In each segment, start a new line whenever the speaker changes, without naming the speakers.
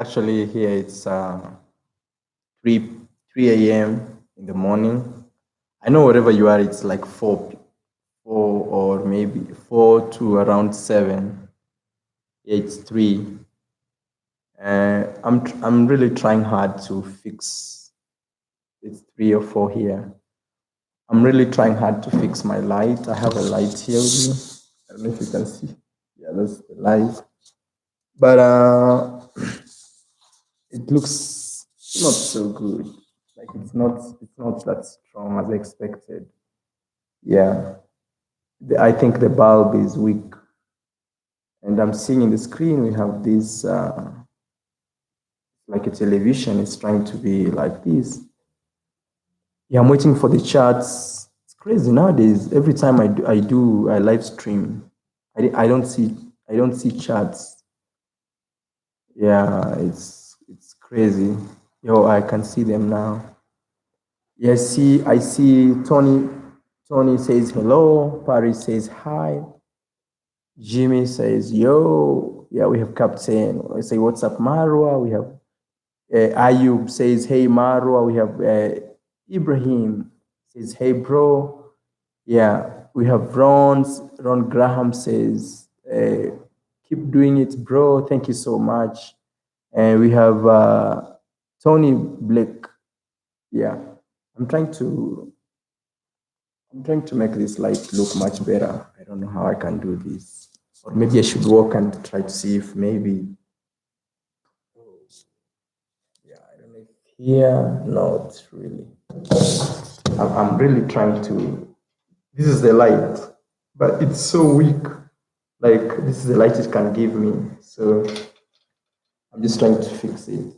Actually, here it's 3 3 a.m. in the morning. I know wherever you are, it's like 4 or maybe 4 to around 7. Yeah, it's 3. I'm really trying hard to fix. It's 3 or 4 here. I'm really trying hard to fix my light. I have a light here with me. I don't know if you can see. Yeah, that's the light. But it looks not so good. Like it's not that strong as expected. Yeah, I think the bulb is weak, and I'm seeing in the screen we have this like a television. It's trying to be like this. Yeah, I'm waiting for the charts. It's crazy nowadays. Every time I live stream, I don't see charts. Yeah, it's crazy. Yo, I can see them now. Yeah, I see Tony. Tony says hello. Paris says hi. Jimmy says yo. Yeah, we have Captain. I say what's up, Marwa. We have Ayub says hey, Marwa. We have Ibrahim says hey, bro. Yeah, we have Ron Graham says keep doing it, bro. Thank you so much. And we have Tony Blake. Yeah, I'm trying to make this light look much better. I don't know how I can do this. Or maybe I should walk and try to see if maybe. Yeah, I don't know if here. No, it's really. I'm really trying to. This is the light, but it's so weak. Like, this is the light it can give me. So I'm just trying to fix it.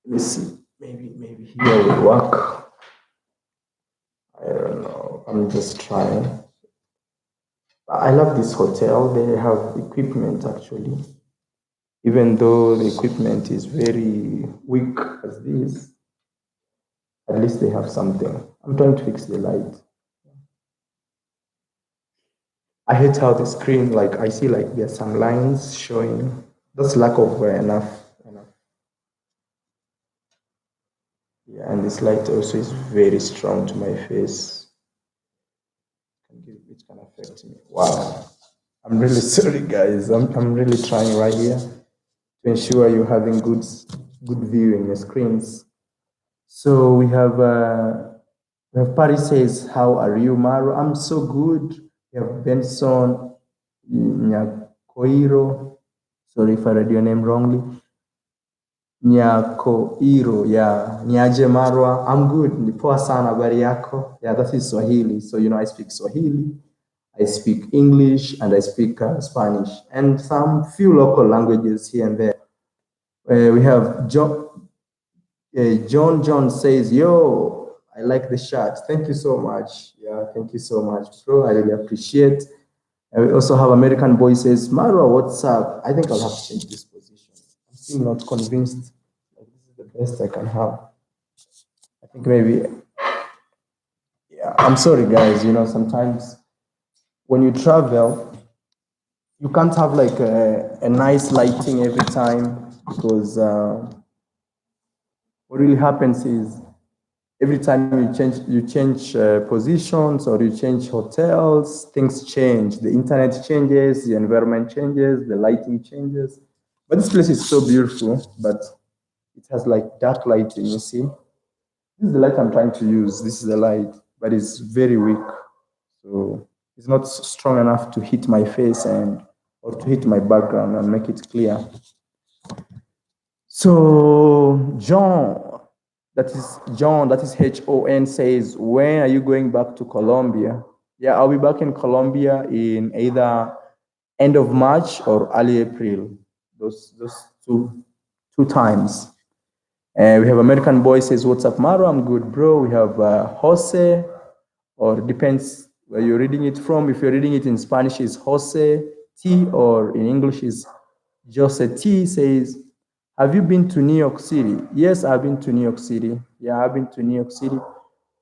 Let me see. Maybe here will work. I don't know. I'm just trying. I love this hotel. They have equipment actually. Even though the equipment is very weak as this, at least they have something. I'm trying to fix the light. I hate how the screen, like I see like there's some lines showing. That's lack of enough. Yeah, and this light also is very strong to my face. It can affect me. Wow. I'm really sorry, guys. I'm really trying right here to ensure you're having good viewing your screens. So we have Patty says, "How are you, Maro?" I'm so good. We have Benson Nyakoiro. Sorry if I read your name wrongly. Nyakoiro, yeah. Niaje Marwa. I'm good. Ni poa sana, habari yako. Yeah, that is Swahili. So I speak Swahili, I speak English, and I speak Spanish, and some few local languages here and there. We have John says, yo, I like the shirt. Thank you so much. Yeah, thank you so much, bro. I really appreciate. And we also have American Boy says, Marwa, what's up? I think I'll have to change this position. I'm still not convinced. Like, this is the best I can have. I think maybe, yeah, I'm sorry, guys. Sometimes when you travel, you can't have like a nice lighting every time because what really happens is every time you change positions or you change hotels, things change. The internet changes, the environment changes, the lighting changes. But this place is so beautiful, but it has like dark lighting, you see. This is the light I'm trying to use. This is the light, but it's very weak. So it's not strong enough to hit my face or to hit my background and make it clear. So John, that is Hon, says, when are you going back to Colombia? Yeah, I'll be back in Colombia in either end of March or early April. Those two times. And we have American Boy says, what's up, Maro? I'm good, bro. We have Jose, or depends where you're reading it from. If you're reading it in Spanish, it's Jose T, or in English is Jose T, says, have you been to New York City? Yes, I've been to New York City. Yeah, I've been to New York City.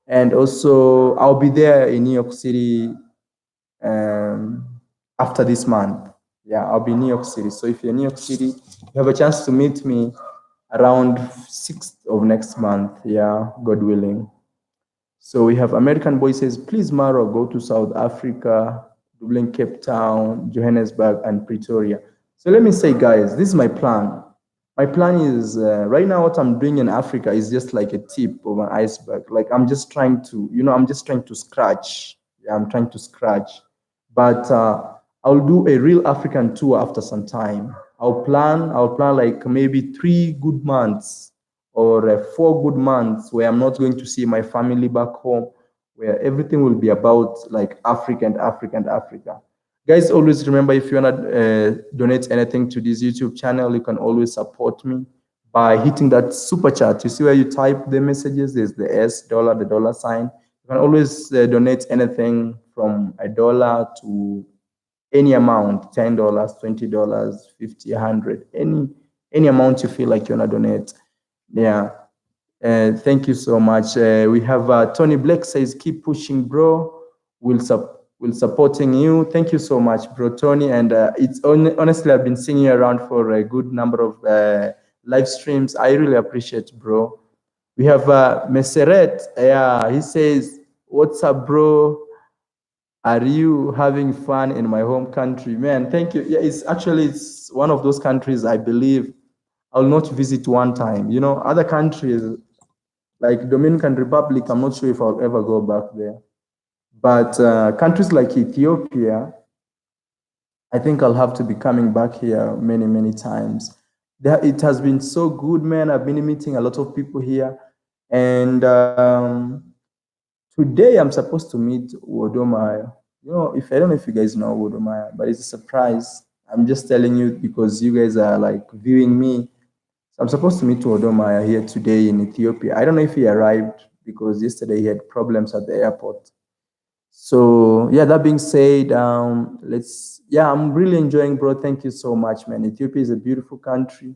And also, I'll be there in New York City after this month. Yeah, I'll be in New York City. So if you're in New York City, have a chance to meet me around 6th of next month. Yeah, God willing. So we have American Boy says, please, Maro, go to South Africa, Dublin, Cape Town, Johannesburg, and Pretoria. So let me say, guys, this is my plan. My plan is right now, what I'm doing in Africa is just like a tip of an iceberg. Like I'm just trying to, I'm just trying to scratch. Yeah, I'm trying to scratch. But I'll do a real African tour after some time. I'll plan like maybe 3 good months or 4 good months where I'm not going to see my family back home, where everything will be about like Africa and Africa and Africa. Guys, always remember, if you want to donate anything to this YouTube channel, you can always support me by hitting that super chat. You see where you type the messages, there's the S dollar, the dollar sign. You can always donate anything from $1 to any amount, $10, $20, 50, 100, any amount you feel like you want to donate. Yeah. Thank you so much. We have Tony Blake says, keep pushing, bro. We'll supporting you. Thank you so much, bro, Tony. And honestly, I've been seeing you around for a good number of live streams. I really appreciate, bro. We have Meseret. Yeah, he says, what's up, bro? Are you having fun in my home country? Man, thank you. Yeah, it's one of those countries I believe I'll not visit one time. Other countries like Dominican Republic, I'm not sure if I'll ever go back there. But countries like Ethiopia, I think I'll have to be coming back here many, many times. It has been so good, man. I've been meeting a lot of people here. And today I'm supposed to meet Wodomaya. I don't know if you guys know Wodomaya, but it's a surprise. I'm just telling you because you guys are like viewing me. So I'm supposed to meet Wodomaya here today in Ethiopia. I don't know if he arrived because yesterday he had problems at the airport. So yeah, that being said, I'm really enjoying, bro. Thank you so much, man. Ethiopia is a beautiful country.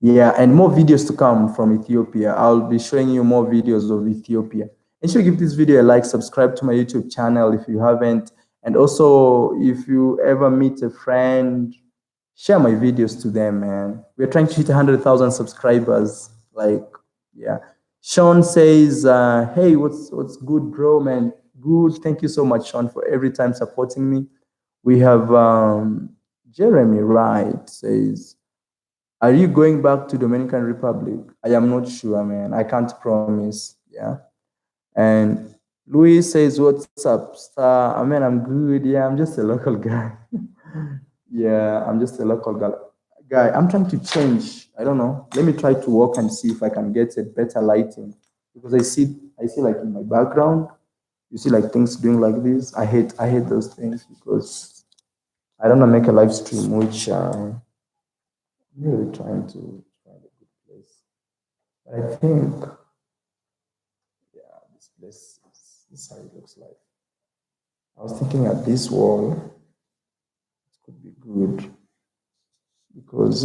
Yeah, and more videos to come from Ethiopia. I'll be showing you more videos of Ethiopia. And sure, give this video a like, subscribe to my YouTube channel if you haven't. And also, if you ever meet a friend, share my videos to them, man. We're trying to hit 100,000 subscribers. Like, yeah. Sean says, hey, what's good, bro, man? Good. Thank you so much, Sean, for every time supporting me. We have Jeremy Wright says, are you going back to Dominican Republic? I am not sure, man. I can't promise. Yeah. And Louis says, what's up, star? I mean, I'm good. Yeah, I'm just a local guy. Yeah, I'm just a local guy. I'm trying to change. I don't know. Let me try to walk and see if I can get a better lighting. Because I see like in my background, you see like things doing like this. I hate those things because I don't want to make a live stream which I'm really trying to find a good place. But I think, yeah, this place this is how it looks like. I was thinking at this wall, it could be good because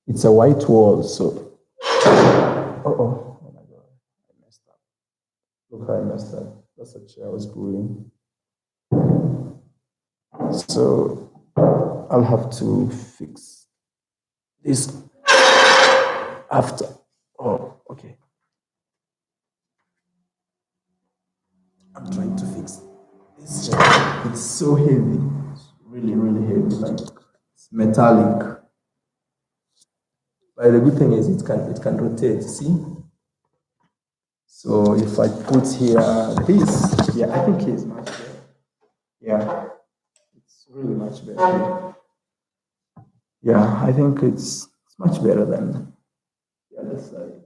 it's a white wall, so oh my god, I messed up. Look how I messed up. That's a chair I was pulling. So I'll have to fix this after. Oh, okay. I'm trying to fix this chair. It's so heavy. It's really, really heavy. Like it's metallic. But the good thing is it can rotate. See? So if I put here this, yeah, I think it's much better. Yeah, it's really much better. Yeah, I think it's much better than the other side.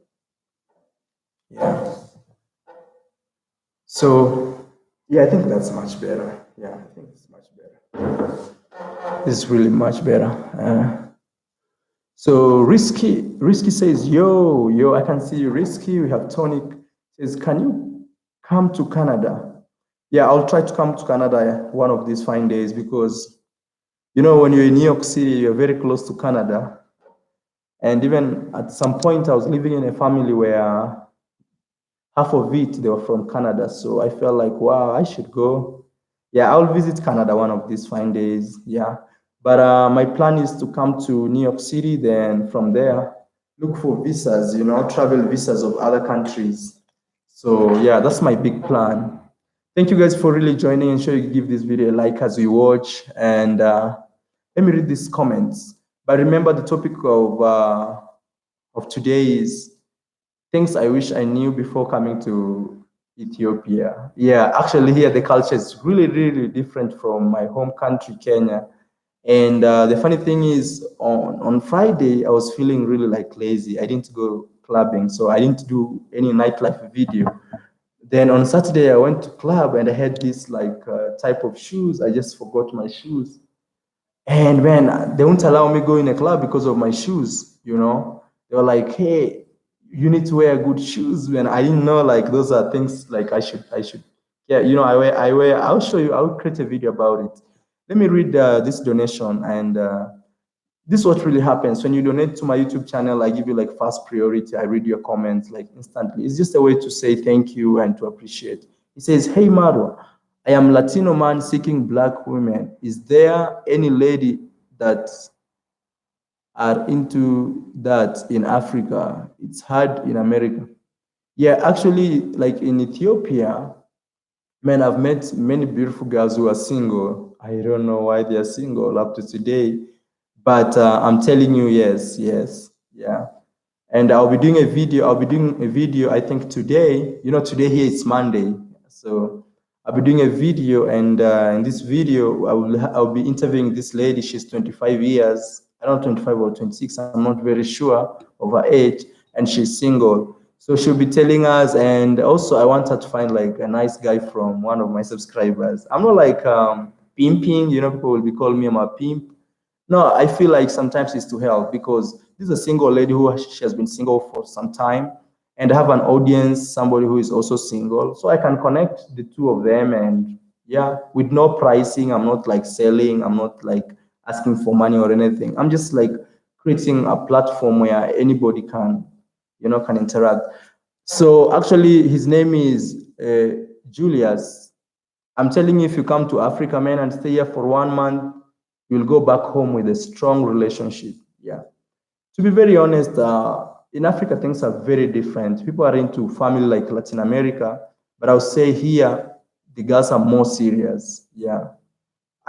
Yeah. So yeah, I think that's much better. Yeah, I think it's much better. It's really much better. So Risky says, yo, I can see you, Risky. We have Tonic says, can you come to Canada? Yeah, I'll try to come to Canada one of these fine days because, when you're in New York City, you're very close to Canada. And even at some point, I was living in a family where half of it, they were from Canada. So I felt like, wow, I should go. Yeah, I'll visit Canada one of these fine days. Yeah. But my plan is to come to New York City, then from there, look for visas, travel visas of other countries. So yeah, that's my big plan. Thank you guys for really joining. And sure you give this video a like as we watch. And let me read these comments. But remember, the topic of today is things I wish I knew before coming to Ethiopia. Yeah, actually here the culture is really, really different from my home country, Kenya. And the funny thing is, on Friday, I was feeling really like lazy. I didn't go clubbing, so I didn't do any nightlife video. Then on Saturday, I went to club and I had this like type of shoes. I just forgot my shoes. And man, they won't allow me go in a club because of my shoes, They were like, hey, you need to wear good shoes. And I didn't know like those are things like I should, yeah, I'll show you, I'll create a video about it. Let me read this donation, and this is what really happens when you donate to my YouTube channel. I give you like fast priority. I read your comments like instantly. It's just a way to say thank you and to appreciate. He says, hey Marwa, I am Latino man seeking black women. Is there any lady that are into that in Africa? It's hard in America. Yeah, actually, like in Ethiopia, man, I've met many beautiful girls who are single. I don't know why they are single up to today, but I'm telling you, yes, yeah. And I'll be doing a video. I think today. Today here it's Monday, so I'll be doing a video, and in this video, I'll be interviewing this lady. She's 25 years. I don't know, 25 or 26. I'm not very sure of her age, and she's single. So she'll be telling us, and also I want her to find like a nice guy from one of my subscribers. I'm not like pimping. People will be calling me a pimp. No, I feel like sometimes it's to help, because this is a single lady she has been single for some time, and I have an audience, somebody who is also single, so I can connect the two of them. And yeah, with no pricing. I'm not like selling. I'm not like asking for money or anything. I'm just like creating a platform where anybody can interact. So actually, his name is Julius. I'm telling you, if you come to Africa, man, and stay here for 1 month, you'll go back home with a strong relationship. Yeah. To be very honest, in Africa, things are very different. People are into family like Latin America, but I would say here, the girls are more serious. Yeah.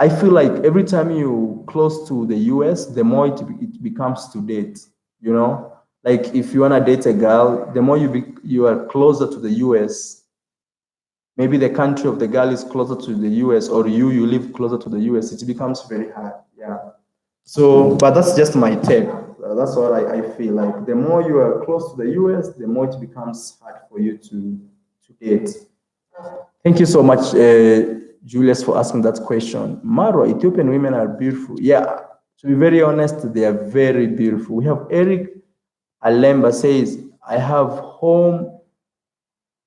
I feel like every time you close to the US, the more it becomes to date, Like if you want to date a girl, the more you are closer to the US, maybe the country of the girl is closer to the US, or you live closer to the US, it becomes very hard. Yeah. So, but that's just my take. That's what I feel like. The more you are close to the US, the more it becomes hard for you to date. Thank you so much, Julius, for asking that question. Maro, Ethiopian women are beautiful. Yeah, to be very honest, they are very beautiful. We have Eric Alemba says, I have home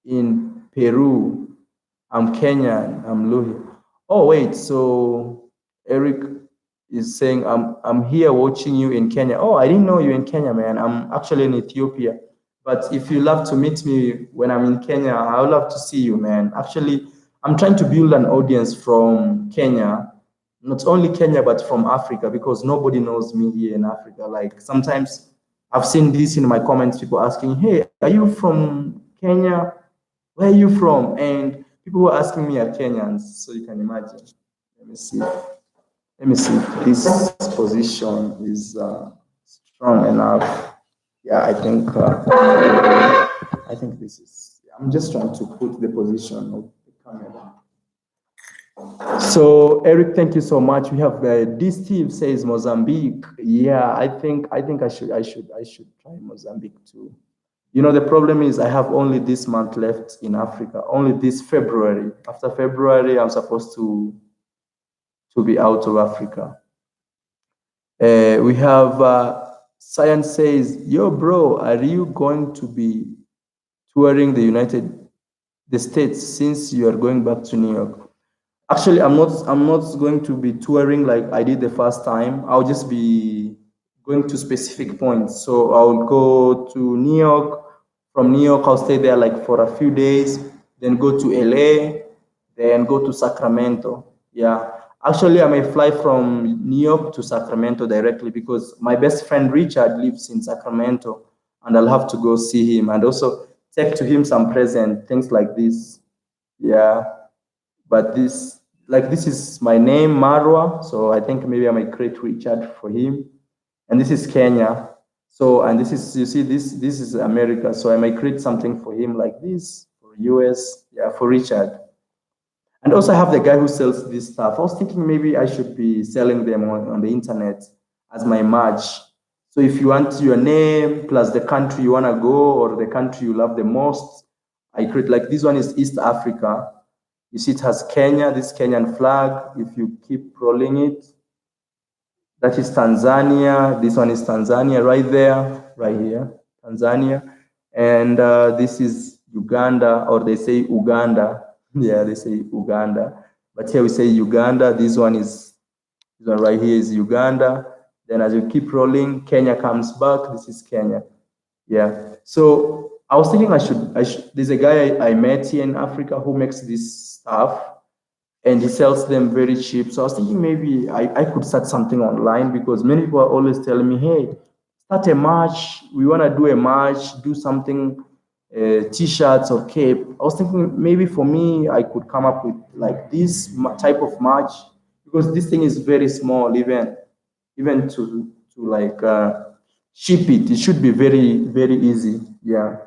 in Peru. I'm Kenyan. I'm Luhi. Oh, wait. So Eric is saying, I'm here watching you in Kenya. Oh, I didn't know you in Kenya, man. I'm actually in Ethiopia. But if you love to meet me when I'm in Kenya, I would love to see you, man. Actually, I'm trying to build an audience from Kenya, not only Kenya, but from Africa, because nobody knows me here in Africa. Like sometimes I've seen this in my comments, people asking, hey, are you from Kenya? Where are you from? And people who are asking me are Kenyans, so you can imagine. Let me see. Let me see if this position is strong enough. Yeah, I think this is. I'm just trying to put the position of the camera. So Eric, thank you so much. We have this Steve says Mozambique. Yeah, I think I should try Mozambique too. The problem is I have only this month left in Africa, only this February. After February, I'm supposed to be out of Africa. We have Science says, yo, bro, are you going to be touring the States since you are going back to New York? Actually, I'm not going to be touring like I did the first time. I'll just be going to specific points. So I'll go to New York. From New York, I'll stay there like for a few days, then go to LA, then go to Sacramento. Yeah. Actually, I may fly from New York to Sacramento directly because my best friend Richard lives in Sacramento, and I'll have to go see him and also take to him some present, things like this. Yeah, but this is my name, Marwa. So I think maybe I might create Richard for him. And this is Kenya. So, and this is, you see, this is America. So I might create something for him like this, for US, yeah, for Richard. And also I have the guy who sells this stuff. I was thinking maybe I should be selling them on the internet as my merch. So if you want your name plus the country you want to go or the country you love the most, I create like this one is East Africa. You see it has Kenya, this Kenyan flag. If you keep rolling it, that is Tanzania. This one is Tanzania right there, right here, Tanzania. And this is Uganda, or they say Uganda. Yeah, they say Uganda. But here we say Uganda. This one right here is Uganda. Then as you keep rolling, Kenya comes back. This is Kenya. Yeah. So I was thinking there's a guy I met here in Africa who makes this stuff and he sells them very cheap. So I was thinking maybe I could start something online because many people are always telling me, hey, start a march. We want to do a march, do something, t-shirts or cape. I was thinking maybe for me, I could come up with like this type of march because this thing is very small, even to like ship it. It should be very, very easy. Yeah.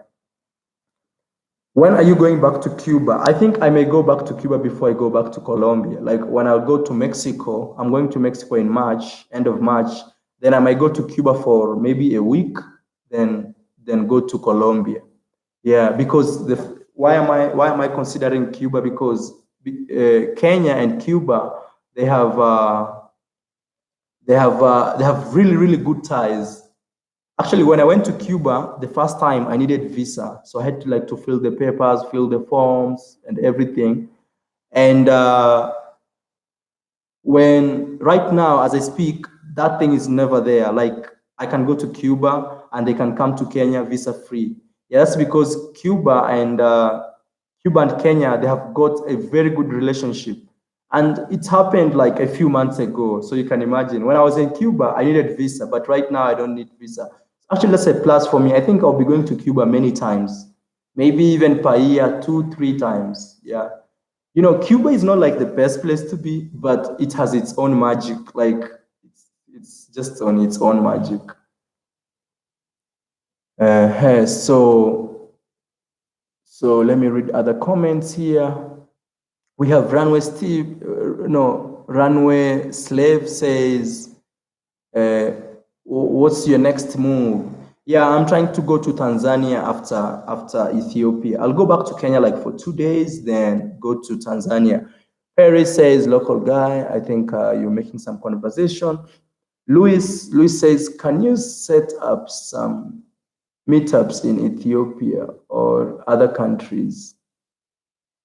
When are you going back to Cuba? I think I may go back to Cuba before I go back to Colombia. Like when I'll go to Mexico, I'm going to Mexico in March, end of March. Then I might go to Cuba for maybe a week, then go to Colombia. Yeah, because why am I considering Cuba? Because Kenya and Cuba they have really really good ties. Actually, when I went to Cuba the first time, I needed visa, so I had to like to fill the papers, fill the forms, and everything. And when right now, as I speak, that thing is never there. Like I can go to Cuba and they can come to Kenya visa free. Yeah, that's because Cuba and Kenya they have got a very good relationship, and it happened like a few months ago. So you can imagine when I was in Cuba, I needed visa, but right now I don't need visa. Actually, that's a plus for me. I think I'll be going to Cuba many times, maybe even per year, 2, 3 times. Yeah. You know, Cuba is not like the best place to be, but it has its own magic. Like it's just on its own magic. So let me read other comments here. We have Runway Steve, Runway Slave says, what's your next move? Yeah, I'm trying to go to Tanzania after Ethiopia. I'll go back to Kenya like for 2 days, then go to Tanzania. Perry says, local guy, I think you're making some conversation. Luis says, can you set up some meetups in Ethiopia or other countries?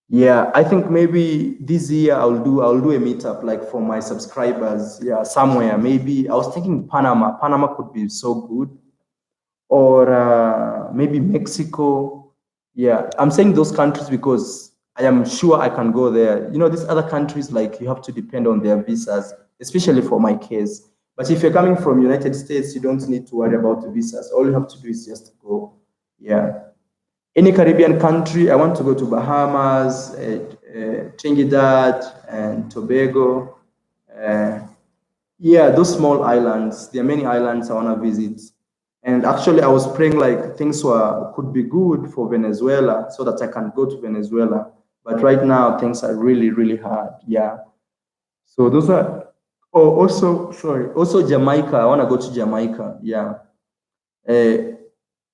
Yeah, I think maybe this year I'll do a meetup like for my subscribers. Yeah, somewhere maybe I was thinking Panama. Panama could be so good, or maybe Mexico. Yeah, I'm saying those countries because I am sure I can go there. You know, these other countries like you have to depend on their visas, especially for my case. But if you're coming from United States, you don't need to worry about the visas. All you have to do is just go. Yeah. Any Caribbean country, I want to go to Bahamas, Trinidad and Tobago. Yeah, those small islands. There are many islands I want to visit. And actually, I was praying like things could be good for Venezuela so that I can go to Venezuela. But right now, things are really, really hard. Yeah. So those are. Oh, also Jamaica. I want to go to Jamaica. Yeah.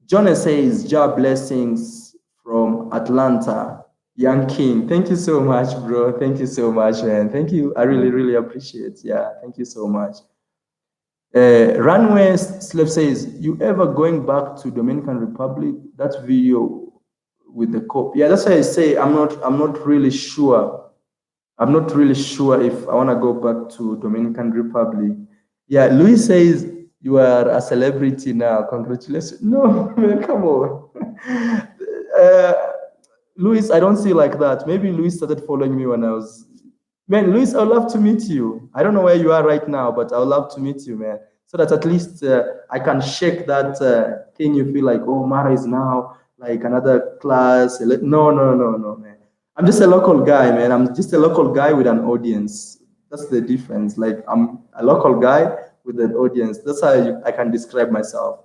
Jonah says, job blessings from Atlanta, Young King. Thank you so much, bro. Thank you so much, man. Thank you. I really, really appreciate it. Yeah, thank you so much. Runway Slave says, you ever going back to Dominican Republic? That video with the cop. Yeah, that's why I say I'm not really sure. I'm not really sure if I want to go back to Dominican Republic. Yeah, Louis says, you are a celebrity now. Congratulations. No, man, come on. Louis, I don't see like that. Maybe Louis started following me when I was Man, Luis, I'd love to meet you. I don't know where you are right now, but I'd love to meet you, man. So that at least I can shake that thing you feel like, oh, Mara is now like another class. No, no, no, no, man. I'm just a local guy, man. I'm just a local guy with an audience. That's the difference. Like, I'm a local guy with an audience. That's how I can describe myself.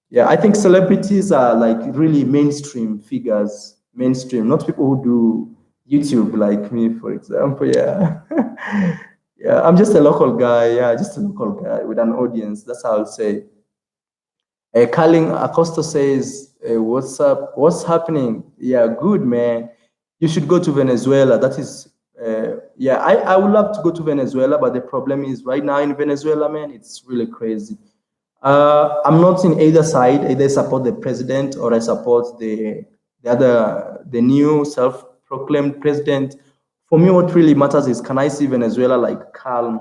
Yeah, I think celebrities are like really mainstream figures, mainstream, not people who do YouTube like me, for example. Yeah. Yeah, I'm just a local guy. Yeah, just a local guy with an audience. That's how I'll say. Carling Acosta says, "What's up? What's happening? Yeah, good, man. You should go to Venezuela. That is, yeah, I would love to go to Venezuela, but the problem is right now in Venezuela, man, it's really crazy. I'm not in either side. Either I support the president or I support the new self-proclaimed president. For me, what really matters is, can I see Venezuela like calm?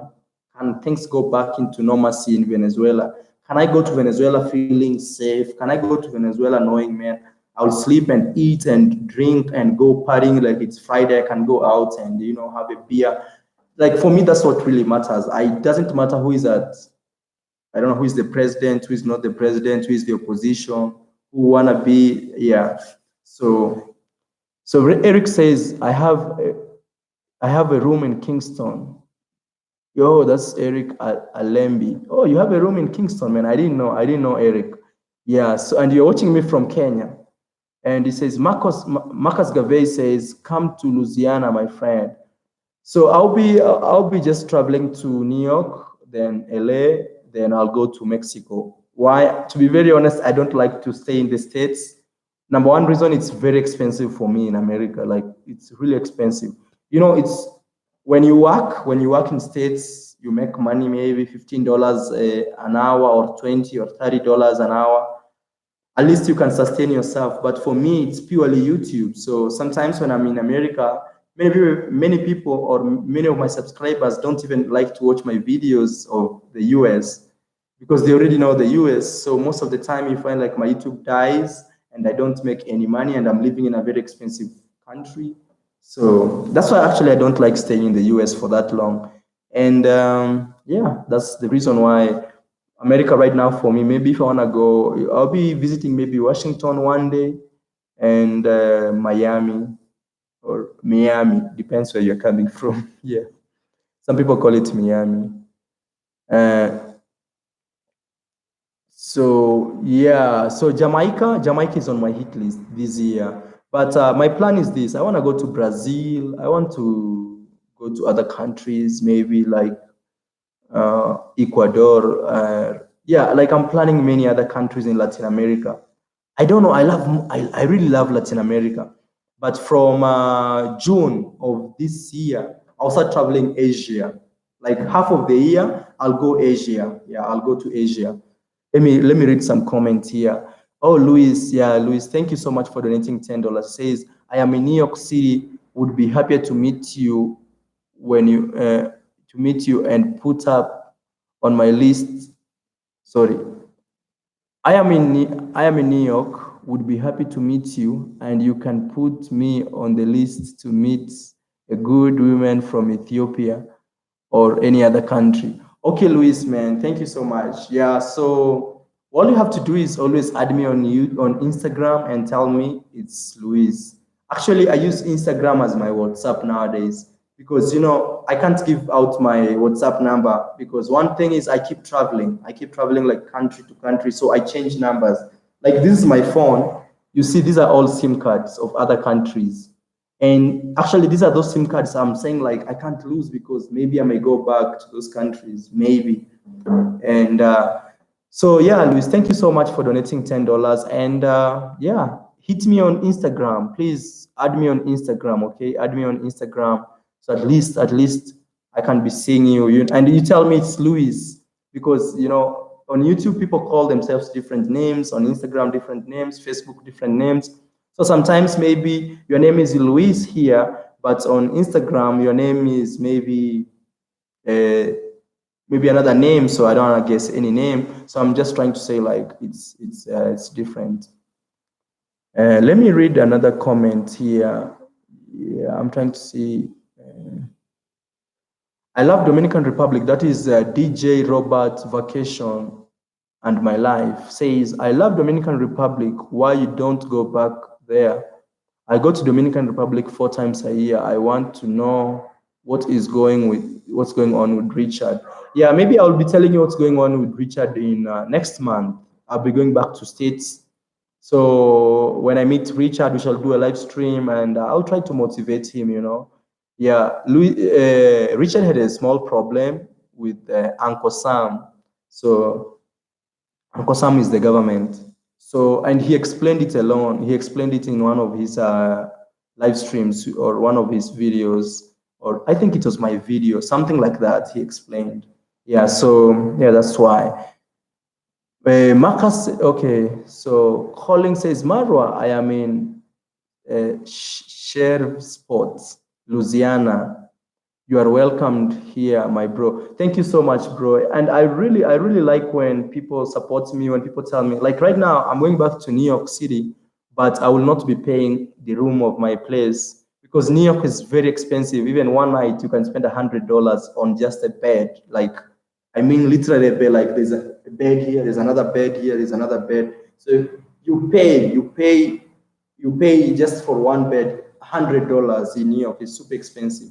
Can things go back into normalcy in Venezuela? Can I go to Venezuela feeling safe? Can I go to Venezuela knowing, man, I'll sleep and eat and drink and go partying like it's Friday? I can go out and have a beer. Like for me, that's what really matters. It doesn't matter who is at I don't know who is the president, who is not the president, who is the opposition, who wanna be, yeah. So Eric says, I have a room in Kingston. Yo, that's Eric Alembi. Oh, you have a room in Kingston, man. I didn't know Eric. Yeah, so and you're watching me from Kenya. And he says, Marcus Gavey says, come to Louisiana, my friend. So I'll be just traveling to New York, then LA, then I'll go to Mexico. Why? To be very honest, I don't like to stay in the States. Number one reason, it's very expensive for me in America. Like it's really expensive. It's when you work in States, you make money maybe $15 an hour or 20 or $30 an hour. At least you can sustain yourself. But for me, it's purely YouTube. So sometimes when I'm in America, many people or many of my subscribers don't even like to watch my videos of the US because they already know the US. So most of the time, you find like my YouTube dies and I don't make any money and I'm living in a very expensive country. So that's why actually I don't like staying in the US for that long. And yeah, that's the reason why America right now for me, maybe if I want to go, I'll be visiting maybe Washington one day and Miami or Miami, depends where you're coming from. Yeah. Some people call it Miami. Uh, so yeah, so Jamaica is on my hit list this year. But my plan is this: I want to go to Brazil. I want to go to other countries, maybe like Ecuador. Yeah, like I'm planning many other countries in Latin America. I don't know. I really love Latin America. But from June of this year, I'll start traveling Asia. Like half of the year, I'll go Asia. Yeah, I'll go to Asia. Let me read some comments here. Oh, Luis, yeah, Luis, thank you so much for donating $10. Says, I am in New York City. Would be happier to meet you when you to meet you and put up on my list. Sorry, I am in New York. Would be happy to meet you, and you can put me on the list to meet a good woman from Ethiopia or any other country. Okay, Luis, man, thank you so much. Yeah, so all you have to do is always add me on Instagram and tell me it's Luis. Actually, I use Instagram as my WhatsApp nowadays because I can't give out my WhatsApp number because one thing is I keep traveling. I keep traveling like country to country, so I change numbers. Like this is my phone. You see, these are all SIM cards of other countries. And actually, these are those SIM cards I'm saying like I can't lose because maybe I may go back to those countries, maybe. And so yeah, Luis, thank you so much for donating $10. And yeah, hit me on Instagram. Please add me on Instagram, okay? Add me on Instagram. So at least I can be seeing you. And you tell me it's Luis because on YouTube people call themselves different names, on Instagram different names, Facebook different names. So sometimes maybe your name is Luis here, but on Instagram your name is maybe another name. So I don't want to guess any name. So I'm just trying to say like it's different. Let me read another comment here. Yeah, I'm trying to see. I love Dominican Republic. That is DJ Robert Vacation and My Life says, I love Dominican Republic. Why you don't go back there? I go to Dominican Republic 4 times a year. I want to know what's going on with Richard. Yeah, maybe I'll be telling you what's going on with Richard in next month. I'll be going back to States. So when I meet Richard, we shall do a live stream, and I'll try to motivate him. Yeah, Richard had a small problem with Uncle Sam. So Uncle Sam is the government. So, and he explained it alone. He explained it in one of his live streams or one of his videos, or I think it was my video, something like that. He explained. Yeah, so yeah, that's why. Marcus, okay, so Colin says, Marwa, I am in Sheriff Sports, Louisiana. You are welcomed here, my bro. Thank you so much, bro. And I really like when people support me, when people tell me, like right now, I'm going back to New York City, but I will not be paying the room of my place because New York is very expensive. Even one night, you can spend $100 on just a bed. Like, I mean, literally a bed. Like, there's a bed here, there's another bed here, there's another bed. So you pay just for one bed $100 in New York. It's super expensive.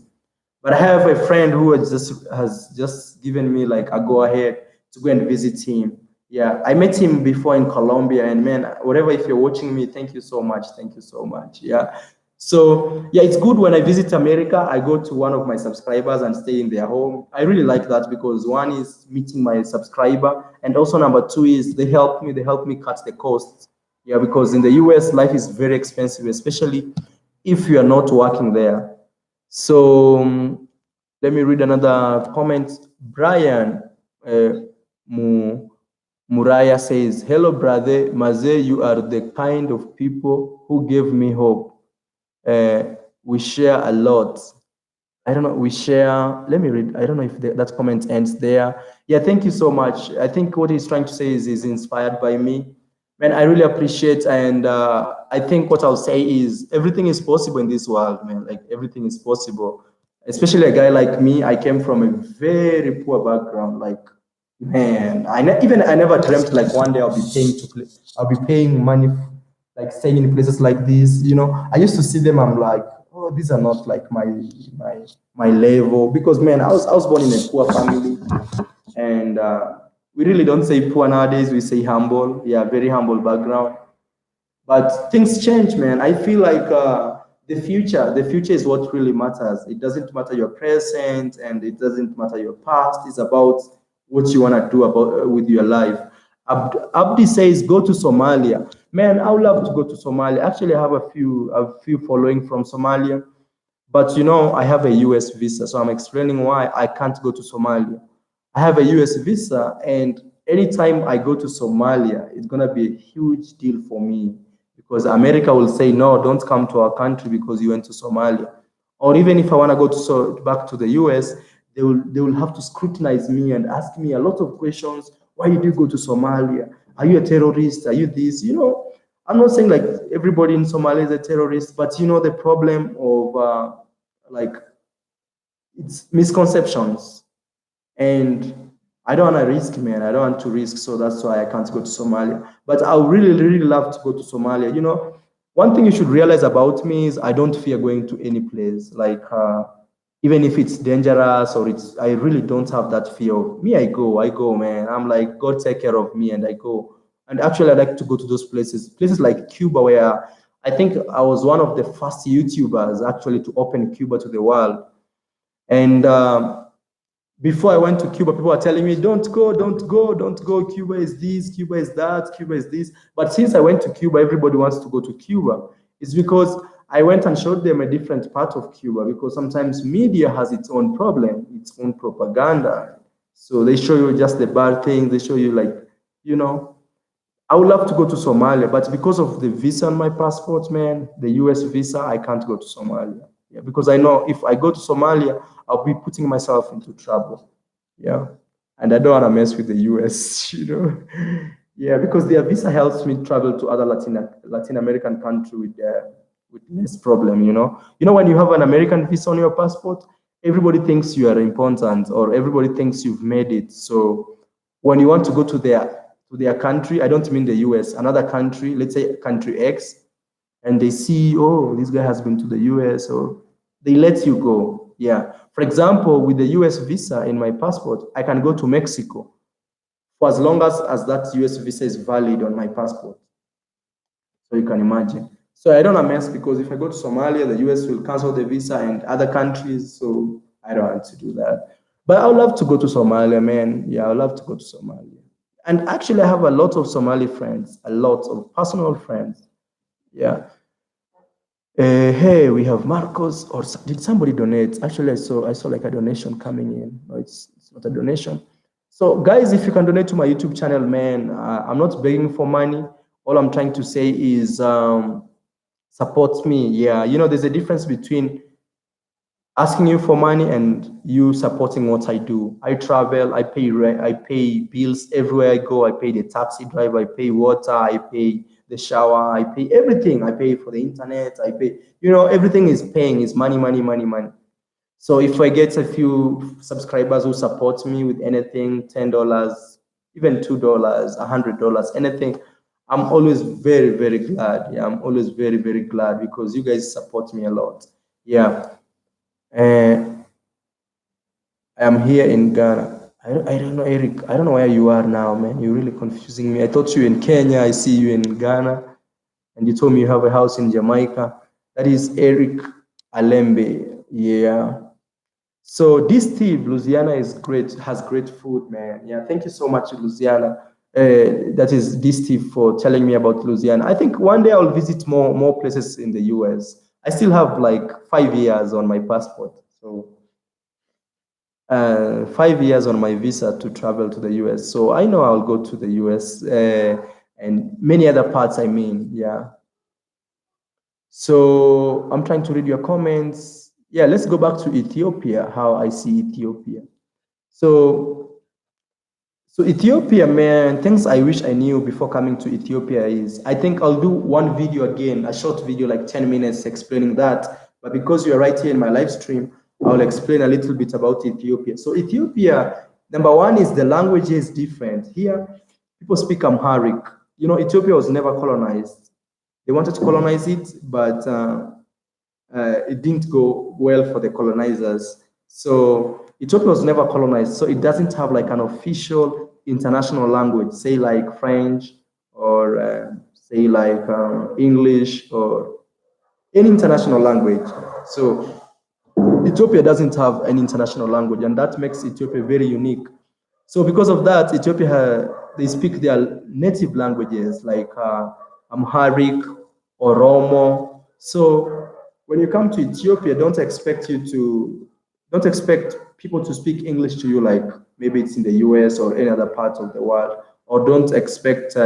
But I have a friend who has just given me like a go ahead to go and visit him. Yeah, I met him before in Colombia, and man, whatever, if you're watching me, thank you so much. Thank you so much. Yeah. So yeah, it's good when I visit America, I go to one of my subscribers and stay in their home. I really like that because one is meeting my subscriber, and also number two is they help me cut the costs. Yeah, because in the US, life is very expensive, especially if you are not working there. So let me read another comment. Brian Muraya says, hello, brother Maze, you are the kind of people who give me hope. We share a lot. I don't know, we share, let me read, I don't know if that comment ends there. Yeah, thank you so much. I think what he's trying to say is he's inspired by me. Man, I really appreciate, and I think what I'll say is everything is possible in this world, man. Like everything is possible. Especially a guy like me, I came from a very poor background. Like, man, I never dreamt like one day I'll be paying money, like staying in places like this. I used to see them. I'm like, oh, these are not like my level. Because man, I was born in a poor family, and we really don't say poor nowadays. We say humble. Yeah, very humble background. But things change, man. I feel like the future is what really matters. It doesn't matter your present, and it doesn't matter your past. It's about what you want to do about with your life. Abdi says, go to Somalia. Man, I would love to go to Somalia. Actually, I have a few following from Somalia, but I have a US visa, so I'm explaining why I can't go to Somalia. I have a US visa, and anytime I go to Somalia, it's gonna be a huge deal for me because America will say, no, don't come to our country because you went to Somalia. Or even if I want to go back to the US, they will have to scrutinize me and ask me a lot of questions. Why did you go to Somalia? Are you a terrorist? Are you this? I'm not saying like everybody in Somalia is a terrorist, but the problem of like it's misconceptions, and I don't want to risk, man. I don't want to risk, so that's why I can't go to Somalia. But I would really, really love to go to Somalia. One thing you should realize about me is I don't fear going to any place. Like even if it's dangerous or I really don't have that fear. Me, I go, man. I'm like, God take care of me, and I go. And actually, I like to go to those places like Cuba, where I think I was one of the first YouTubers actually to open Cuba to the world. And before I went to Cuba, people were telling me, don't go, don't go, don't go. Cuba is this, Cuba is that, Cuba is this. But since I went to Cuba, everybody wants to go to Cuba. It's because I went and showed them a different part of Cuba, because sometimes media has its own problem, its own propaganda. So they show you just the bad things. They show you like, I would love to go to Somalia, but because of the visa on my passport, man, the US visa, I can't go to Somalia. Yeah, because I know if I go to Somalia, I'll be putting myself into trouble. Yeah. And I don't want to mess with the US. Yeah, because their visa helps me travel to other Latin American country with less problem. When you have an American visa on your passport, everybody thinks you are important, or everybody thinks you've made it. So when you want to go to their country, I don't mean the US, another country, let's say country X, and they see, oh, this guy has been to the US, or they let you go. Yeah. For example, with the US visa in my passport, I can go to Mexico for as long as that US visa is valid on my passport. So you can imagine. So I don't mess, because if I go to Somalia, the US will cancel the visa, and other countries. So I don't want to do that. But I would love to go to Somalia, man. Yeah, I would love to go to Somalia. And actually, I have a lot of Somali friends, a lot of personal friends. Yeah. Hey, we have Marcos, or did somebody donate? Actually, I saw like a donation coming in. No, it's not a donation. So, guys, if you can donate to my YouTube channel, man, I'm not begging for money. All I'm trying to say is support me. Yeah, there's a difference between asking you for money and you supporting what I do. I travel, I pay rent, I pay bills everywhere I go. I pay the taxi driver, I pay water, I pay the shower, I pay everything. I pay for the internet, I pay, everything is paying, is money, money, money, money. So if I get a few subscribers who support me with anything, $10, even $2, $100, anything, I'm always very, very glad. Yeah, I'm always very, very glad, because you guys support me a lot. Yeah. I am here in Ghana. I don't know, Eric. I don't know where you are now, man. You're really confusing me. I thought you were in Kenya. I see you in Ghana. And you told me you have a house in Jamaica. That is Eric Alembe. Yeah. So this tea, Louisiana, is great, has great food, man. Yeah, thank you so much, Louisiana. That is this tea, for telling me about Louisiana. I think one day I'll visit more places in the US. I still have like 5 years on my passport. So 5 years on my visa to travel to the US. So I know I'll go to the US and many other parts, I mean, yeah. So I'm trying to read your comments. Yeah, let's go back to Ethiopia, how I see Ethiopia. So Ethiopia, man, things I wish I knew before coming to Ethiopia is, I think I'll do one video again, a short video, like 10 minutes explaining that. But because you're right here in my live stream, I'll explain a little bit about Ethiopia. So Ethiopia, number one is the language is different. Here, people speak Amharic. Ethiopia was never colonized. They wanted to colonize it, but it didn't go well for the colonizers. So Ethiopia was never colonized, so it doesn't have like an official international language, say like French, or say like English, or any international language. So Ethiopia doesn't have an international language, and that makes Ethiopia very unique. So because of that, Ethiopia, they speak their native languages like Amharic, Oromo. So when you come to Ethiopia, don't expect people to speak English to you like maybe it's in the US or any other part of the world, or don't expect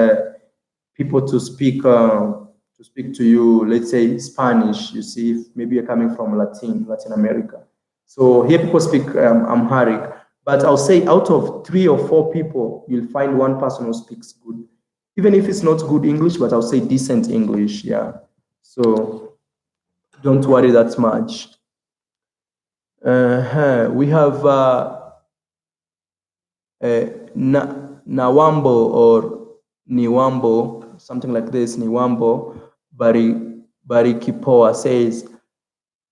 people to speak to you, let's say Spanish. You see, if maybe you're coming from Latin America. So here people speak Amharic, but I'll say out of 3 or 4 people, you'll find one person who speaks good, even if it's not good English, but I'll say decent English. Yeah. So don't worry that much. We have Nawambo or Niwambo, something like this. Niwambo Barikipoa says,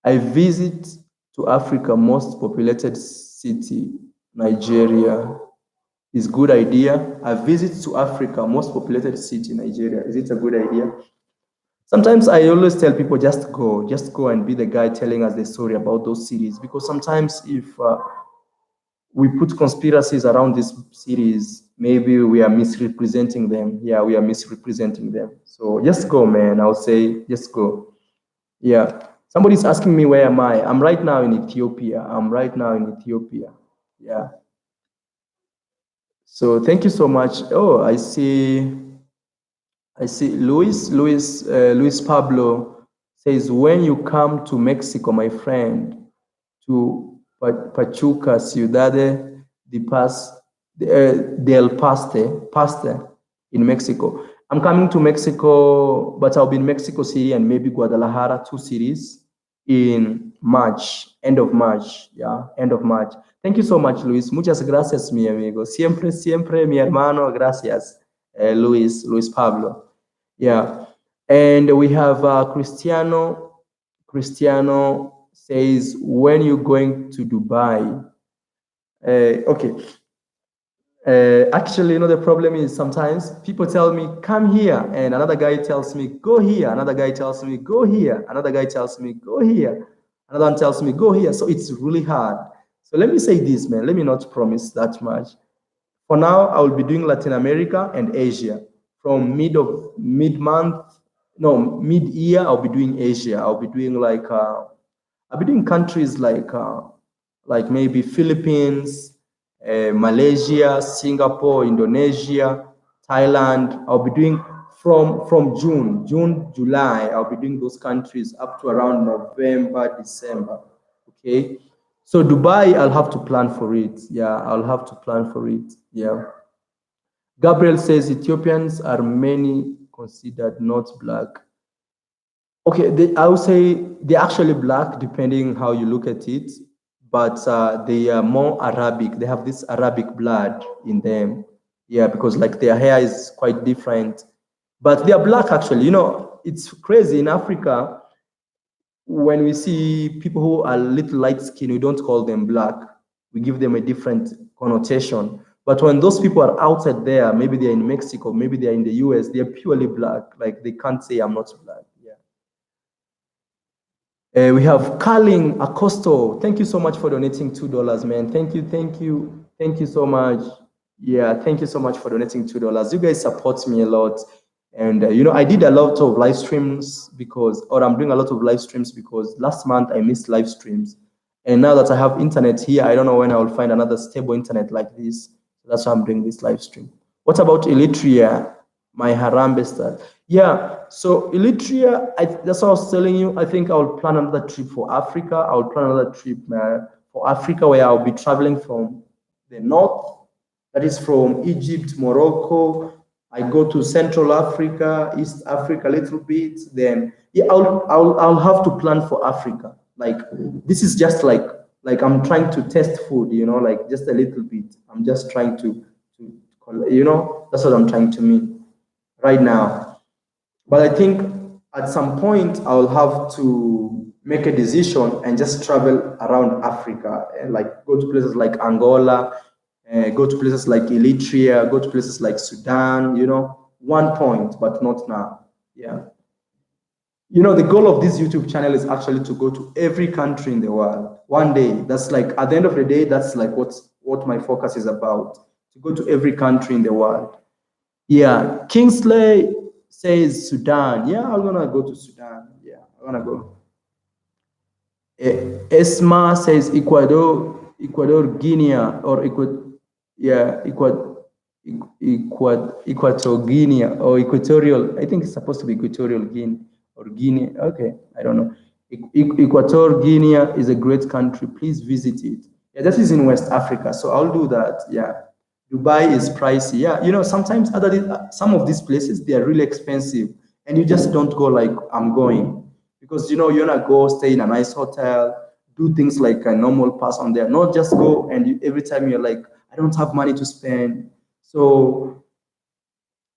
I visit to Africa most populated city, Nigeria. Is good idea. A visit to Africa most populated city, Nigeria. Is it a good idea? Sometimes I always tell people, just go and be the guy telling us the story about those cities, because sometimes if we put conspiracies around these cities, maybe we are misrepresenting them. Yeah, we are misrepresenting them. So just go, man. I'll say just go. Yeah. Somebody's asking me, where am I? I'm right now in Ethiopia. Yeah. So thank you so much. Oh, I see Luis Pablo says, when you come to Mexico, my friend, to Pachuca, Ciudad del Paste in Mexico. I'm coming to Mexico, but I'll be in Mexico City and maybe Guadalajara, 2 cities. in March, end of March. Yeah, end of March. Thank you so much, Luis. Muchas gracias, mi amigo. Siempre, siempre, mi hermano. Gracias, Luis Pablo. Yeah. And we have Cristiano. Cristiano says, when you going to Dubai? Okay. Actually, the problem is sometimes people tell me, come here, and another guy tells me, go here. Another guy tells me, go here. Another guy tells me, go here. Another one tells me, go here. So it's really hard. So let me say this, man. Let me not promise that much. For now, I will be doing Latin America and Asia. From mid-year, I'll be doing Asia. I'll be doing I'll be doing countries like maybe Philippines, Malaysia, Singapore, Indonesia, Thailand. I'll be doing from June, July. I'll be doing those countries up to around November, December. Okay. So Dubai, I'll have to plan for it. Yeah, I'll have to plan for it. Yeah. Gabriel says Ethiopians are many considered not black. Okay, I would say they're actually black, depending how you look at it, but they are more Arabic. They have this Arabic blood in them. Yeah, because like their hair is quite different, but they are black actually. It's crazy in Africa. When we see people who are little light skin, we don't call them black. We give them a different connotation. But when those people are outside there, maybe they're in Mexico, maybe they're in the US, they're purely black. Like they can't say I'm not black. Yeah. We have Carling Acosto. Thank you so much for donating $2, man. Thank you so much. Yeah, thank you so much for donating $2. You guys support me a lot. And I did a lot of live streams I'm doing a lot of live streams because last month I missed live streams. And now that I have internet here, I don't know when I will find another stable internet like this. That's why I'm doing this live stream. What about Eritrea? My Harambe star. Yeah, so Eritrea, that's what I was telling you. I think I'll plan another trip for Africa. I'll plan another trip for Africa where I'll be traveling from the north, that is from Egypt, Morocco. I go to Central Africa, East Africa a little bit. Then yeah, I'll have to plan for Africa. Like this is just like I'm trying to test food, like just a little bit. I'm just trying to that's what I'm trying to mean right now. But I think at some point I'll have to make a decision and just travel around Africa and like go to places like Angola, go to places like Eritrea, go to places like Sudan, one point, but not now. Yeah. The goal of this YouTube channel is actually to go to every country in the world one day. That's like, at the end of the day, that's like what my focus is about, to go to every country in the world. Yeah. Kingsley says Sudan. Yeah, I'm gonna go to Sudan. Yeah, I'm gonna go. Esma says Ecuador, Guinea, or Equatorial Guinea, or Equatorial. I think it's supposed to be Equatorial Guinea or Guinea. Okay, I don't know. Equatorial Guinea is a great country. Please visit it. Yeah, that is in West Africa, so I'll do that. Yeah. Dubai is pricey. Yeah, sometimes some of these places, they are really expensive, and you just don't go like I'm going, because you're gonna go stay in a nice hotel, do things like a normal person there, not just go and every time you're like, I don't have money to spend. So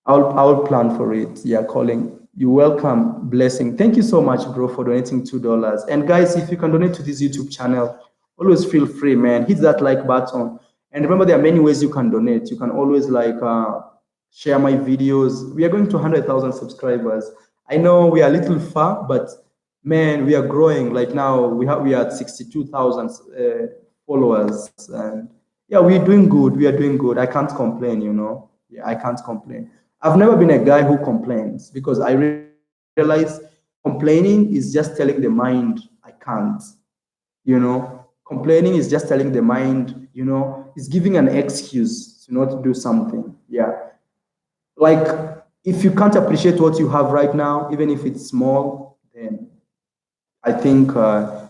I'll plan for it. Yeah, calling. You're welcome. Blessing. Thank you so much, bro, for donating $2. And guys, if you can donate to this YouTube channel, always feel free, man. Hit that like button. And remember, there are many ways you can donate. You can always share my videos. We are going to 100,000 subscribers. I know we are a little far, but man, we are growing. Like now, we are at 62,000 followers, and yeah, we're doing good. We are doing good. I can't complain. Yeah, I can't complain. I've never been a guy who complains, because I realize complaining is just telling the mind I can't. Complaining is just telling the mind, it's giving an excuse to not do something. Yeah. Like if you can't appreciate what you have right now, even if it's small, then I think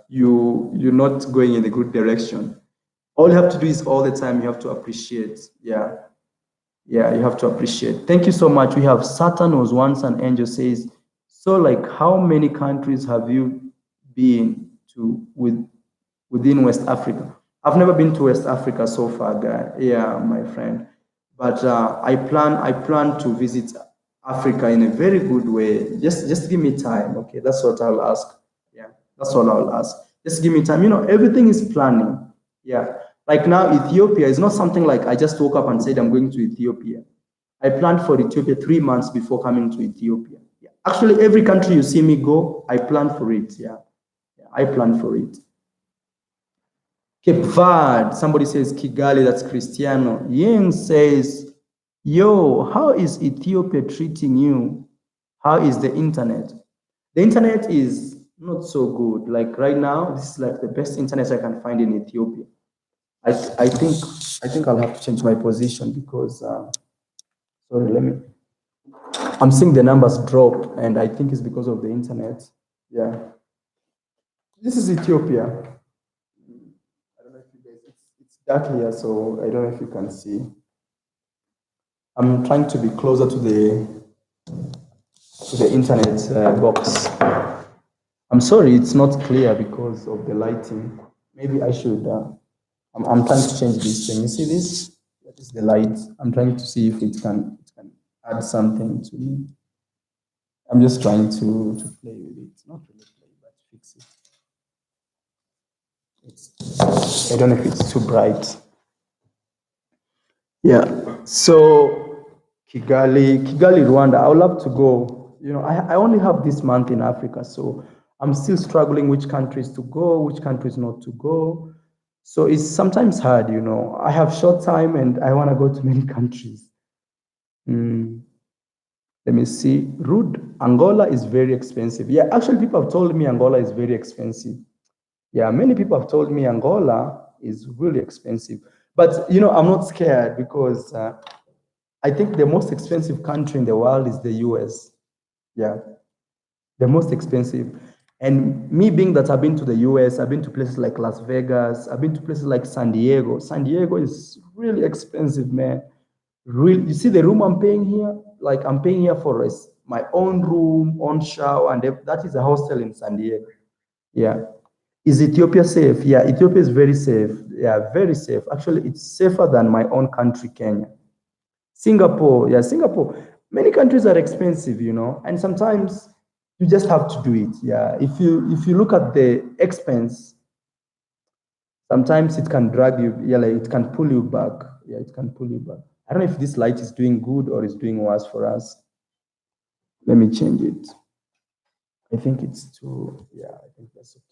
you're not going in a good direction. All you have to do is all the time you have to appreciate. Yeah. Yeah, you have to appreciate. Thank you so much. We have Satan was once an angel says, so like how many countries have you been? within West Africa. I've never been to West Africa so far, guy. Yeah, my friend. But I plan to visit Africa in a very good way. Just give me time, okay? That's what I'll ask. Yeah, that's all I'll ask. Just give me time. Everything is planning. Yeah. Like now, Ethiopia is not something like I just woke up and said I'm going to Ethiopia. I planned for Ethiopia 3 months before coming to Ethiopia. Yeah. Actually, every country you see me go, I plan for it. Yeah. Yeah, I plan for it. Cape Verde, somebody says Kigali, that's Cristiano. Yin says, yo, how is Ethiopia treating you? How is the internet? The internet is not so good. Like right now, this is like the best internet I can find in Ethiopia. I think I'll have to change my position because sorry, I'm seeing the numbers drop and I think it's because of the internet. Yeah. This is Ethiopia. I don't know if you guys, it's dark here, so I don't know if you can see. I'm trying to be closer to the internet box. I'm sorry, it's not clear because of the lighting. Maybe I should. I'm trying to change this thing. You see this? That is the light. I'm trying to see if it can add something to me. I'm just trying to play with it. Not really play, but fix it. I don't know if it's too bright. Yeah. So Kigali, Rwanda. I would love to go. I only have this month in Africa, so I'm still struggling which countries to go, which countries not to go. So it's sometimes hard. I have short time and I want to go to many countries. Let me see. Rude. Angola is very expensive. Yeah, actually, people have told me Angola is very expensive. Yeah, many people have told me Angola is really expensive. But I'm not scared because I think the most expensive country in the world is the US. Yeah, the most expensive. And me being that I've been to the US, I've been to places like Las Vegas, I've been to places like San Diego. San Diego is really expensive, man. Really, you see the room I'm paying here? Like I'm paying here for my own room, own shower, and that is a hostel in San Diego. Yeah. Is Ethiopia safe? Yeah, Ethiopia is very safe. Yeah, very safe. Actually, it's safer than my own country, Kenya. Singapore, yeah, Singapore. Many countries are expensive, and sometimes you just have to do it. Yeah, if you look at the expense, sometimes it can drag you. Yeah, like it can pull you back. Yeah, it can pull you back. I don't know if this light is doing good or is doing worse for us. Let me change it. I think it's too. Yeah, I think that's okay.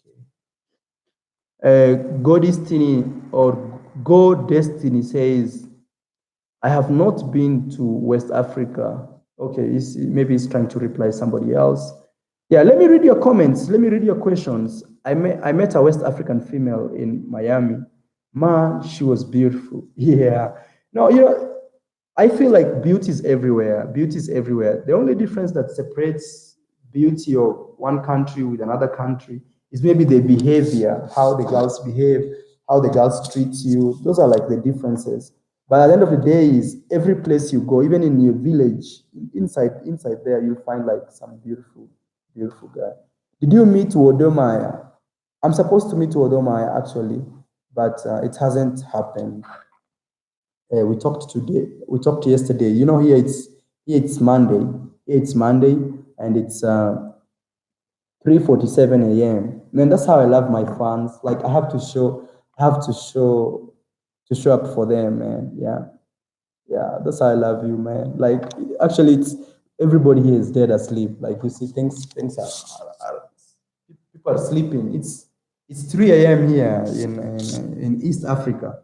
Go Destiny or Go Destiny says, I have not been to West Africa. Okay, maybe he's trying to reply somebody else. Yeah, let me read your comments. Let me read your questions. I met a West African female in Miami. Man, she was beautiful. Yeah. No, I feel like beauty is everywhere. Beauty is everywhere. The only difference that separates beauty of one country with another country is maybe the behavior, how the girls behave, how the girls treat you. Those are like the differences. But at the end of the day, is every place you go, even in your village, inside there, you find like some beautiful guy. Did you meet Wodomaya? I'm supposed to meet Wodomaya actually, but it hasn't happened. We talked today. We talked yesterday. Here it's Monday. Here it's Monday, and it's 3:47 a.m. Man, that's how I love my fans. Like I have to show up for them, man. Yeah, yeah. That's how I love you, man. Like actually, it's everybody here is dead asleep. Like you see, things are people are sleeping. It's 3 a.m. here in East Africa.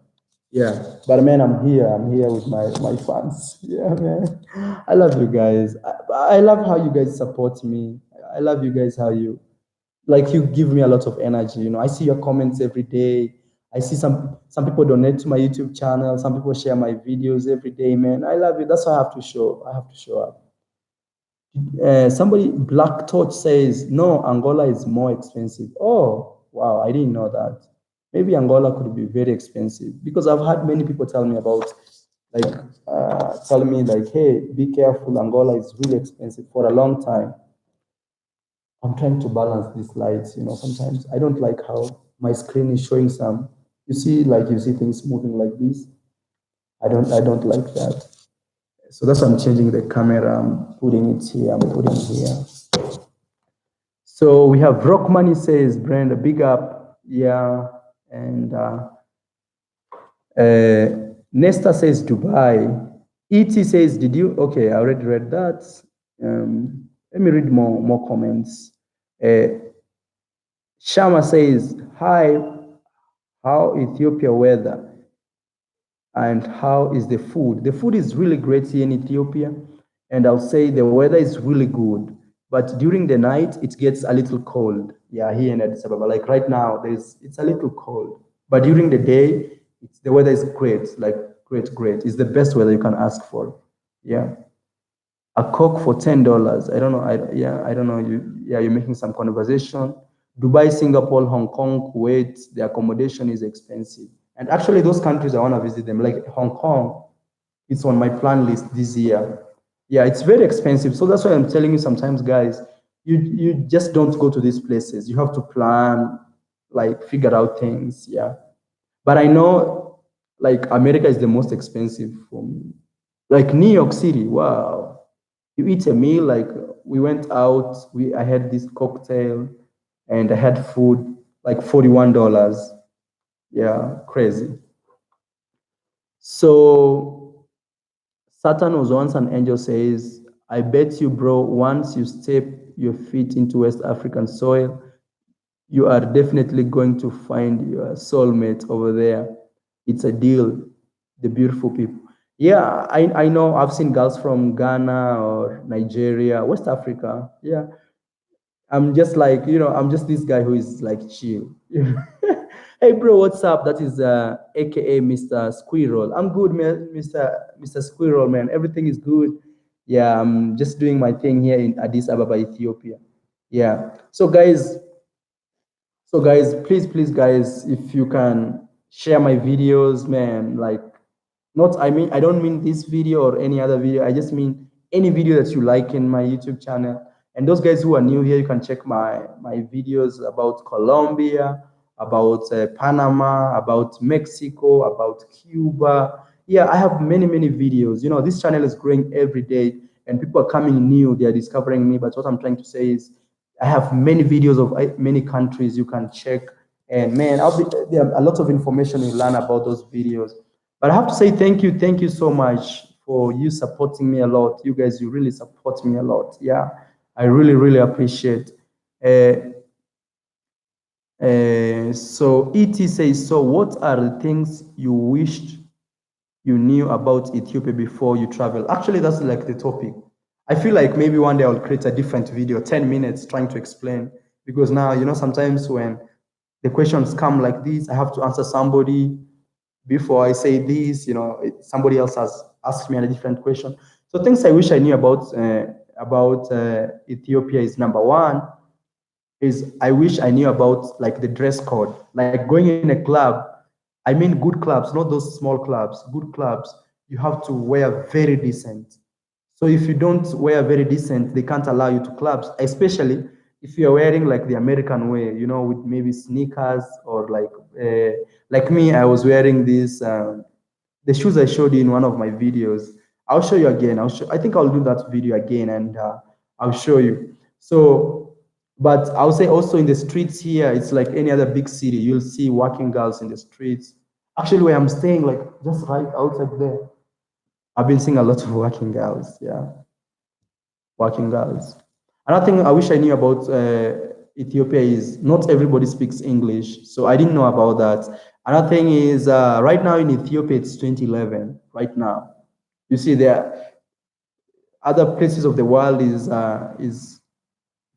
Yeah, but man, I'm here. I'm here with my fans. Yeah, man. I love you guys. I love how you guys support me. I love you guys how you give me a lot of energy. I see your comments every day. I see some people donate to my YouTube channel. Some people share my videos every day, man. I love you. That's why I have to show. I have to show up. Somebody Black Torch says no, Angola is more expensive. Oh wow, I didn't know that. Maybe Angola could be very expensive because I've had many people tell me about telling me like, hey, be careful, Angola is really expensive for a long time. I'm trying to balance these lights. Sometimes I don't like how my screen is showing some. You see things moving like this. I don't like that. So that's why I'm changing the camera. I'm putting it here. I'm putting it here. So we have Rockman, says, Brenda, big up. Yeah. And Nesta says Dubai. E.T. says, did you? Okay, I already read that. Let me read more comments. Shama says, hi, how Ethiopia weather and how is the food? The food is really great here in Ethiopia. And I'll say the weather is really good. But during the night, it gets a little cold. Yeah, here in Addis Ababa. Like right now, it's a little cold. But during the day, the weather is great. Like great. It's the best weather you can ask for. Yeah. A Coke for $10. I don't know. I don't know. You're making some conversation. Dubai, Singapore, Hong Kong, Kuwait, the accommodation is expensive. And actually, those countries I want to visit them, like Hong Kong, it's on my plan list this year. Yeah, it's very expensive. So that's why I'm telling you sometimes, guys, you just don't go to these places. You have to plan, like figure out things. Yeah. But I know like America is the most expensive for me. Like New York City, wow. You eat a meal, like we went out, I had this cocktail and I had food, like $41. Yeah, crazy. So Satan was once an angel, says, I bet you, bro, once you step your feet into West African soil, you are definitely going to find your soulmate over there. It's a deal. The beautiful people. Yeah, I know. I've seen girls from Ghana or Nigeria, West Africa. Yeah, I'm just like, I'm just this guy who is like chill. Hey, bro, what's up? That is AKA Mr. Squirrel. I'm good, man, Mr. Squirrel, man. Everything is good. Yeah, I'm just doing my thing here in Addis Ababa, Ethiopia. Yeah. So guys, please, guys, if you can share my videos, man, like not, I don't mean this video or any other video. I just mean any video that you like in my YouTube channel. And those guys who are new here, you can check my videos about Colombia, about Panama, about Mexico, about Cuba. Yeah, I have many videos. This channel is growing every day and people are coming new. They are discovering me. But what I'm trying to say is I have many videos of many countries you can check. And man, there are a lot of information you learn about those videos. But I have to say thank you so much for you supporting me a lot. You guys, you really support me a lot. Yeah, I really appreciate. So ET says, so what are the things you wished you knew about Ethiopia before you travel? Actually, that's like the topic. I feel like maybe one day I'll create a different video, 10 minutes trying to explain. Because now, sometimes when the questions come like this, I have to answer somebody before I say this, somebody else has asked me a different question. So things I wish I knew about Ethiopia is number one is I wish I knew about like the dress code, like going in a club. I mean, good clubs, not those small clubs. Good clubs, you have to wear very decent. So if you don't wear very decent, they can't allow you to clubs, especially if you're wearing like the American way, with maybe sneakers or like me, I was wearing these the shoes I showed you in one of my videos. I'll show you again. I think I'll do that video again and I'll show you. So, but I'll say also in the streets here, it's like any other big city. You'll see working girls in the streets. Actually, where I'm staying, like just right outside there, I've been seeing a lot of working girls. Yeah, working girls. Another thing I wish I knew about Ethiopia is not everybody speaks English, so I didn't know about that. Another thing is right now in Ethiopia it's 2011. Right now, you see there other places of the world is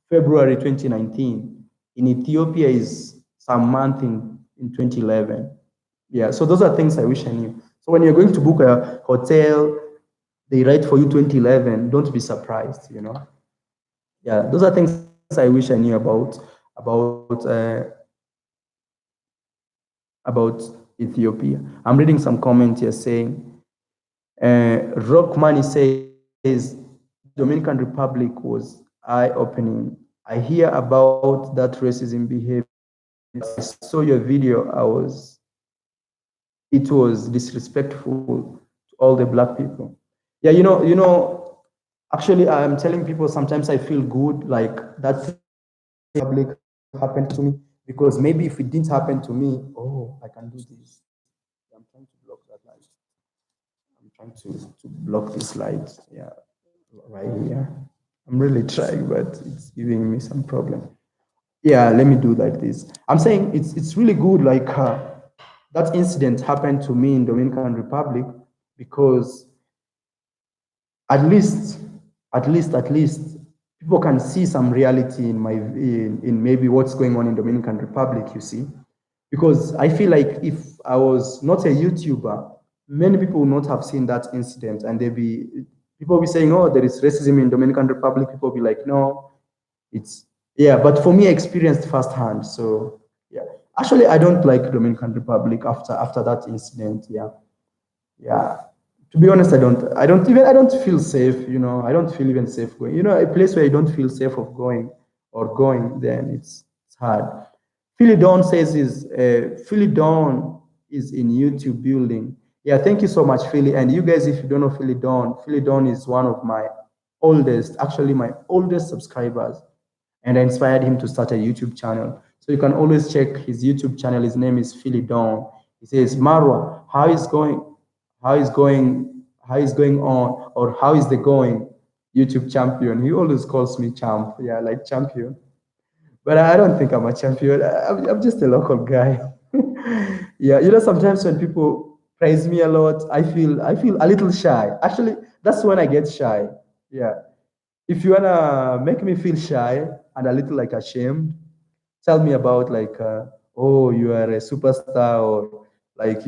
February 2019. In Ethiopia is some month in 2011. Yeah, so those are things I wish I knew. So when you're going to book a hotel, they write for you 2011. Don't be surprised. Yeah, those are things I wish I knew about Ethiopia. I'm reading some comments here saying, Rock Money says Dominican Republic was eye-opening. I hear about that racism behavior. I saw your video. It was disrespectful to all the black people. Yeah, actually, I'm telling people sometimes I feel good, like that public happened to me, because maybe if it didn't happen to me, oh, I can do this. I'm trying to block that light. I'm trying to block this light. Yeah, right here. I'm really trying, but it's giving me some problem. Yeah, let me do like this. I'm saying it's really good. Like that incident happened to me in Dominican Republic, because at least people can see some reality in maybe what's going on in Dominican Republic, you see. Because I feel like if I was not a YouTuber, many people would not have seen that incident, and people will be saying, oh, there is racism in Dominican Republic. People will be like, no, it's yeah. But for me, I experienced firsthand. So yeah. Actually, I don't like Dominican Republic after that incident. Yeah. Yeah, to be honest, I don't feel safe, I don't feel even safe going, a place where I don't feel safe of going, then it's hard. Philly Dawn is in YouTube building. Yeah, thank you so much, Philly. And you guys, if you don't know Philly Dawn is one of my oldest subscribers, and I inspired him to start a YouTube channel. So you can always check his YouTube channel. His name is Philly Dawn. He says, Marwa, how is going on, or how is the going, YouTube champion. He always calls me champ. Yeah, like champion. But I don't think I'm a champion. I'm just a local guy. Yeah, sometimes when people praise me a lot, I feel a little shy. Actually, that's when I get shy. Yeah. If you wanna make me feel shy and a little like ashamed, tell me about like, oh, you are a superstar, or like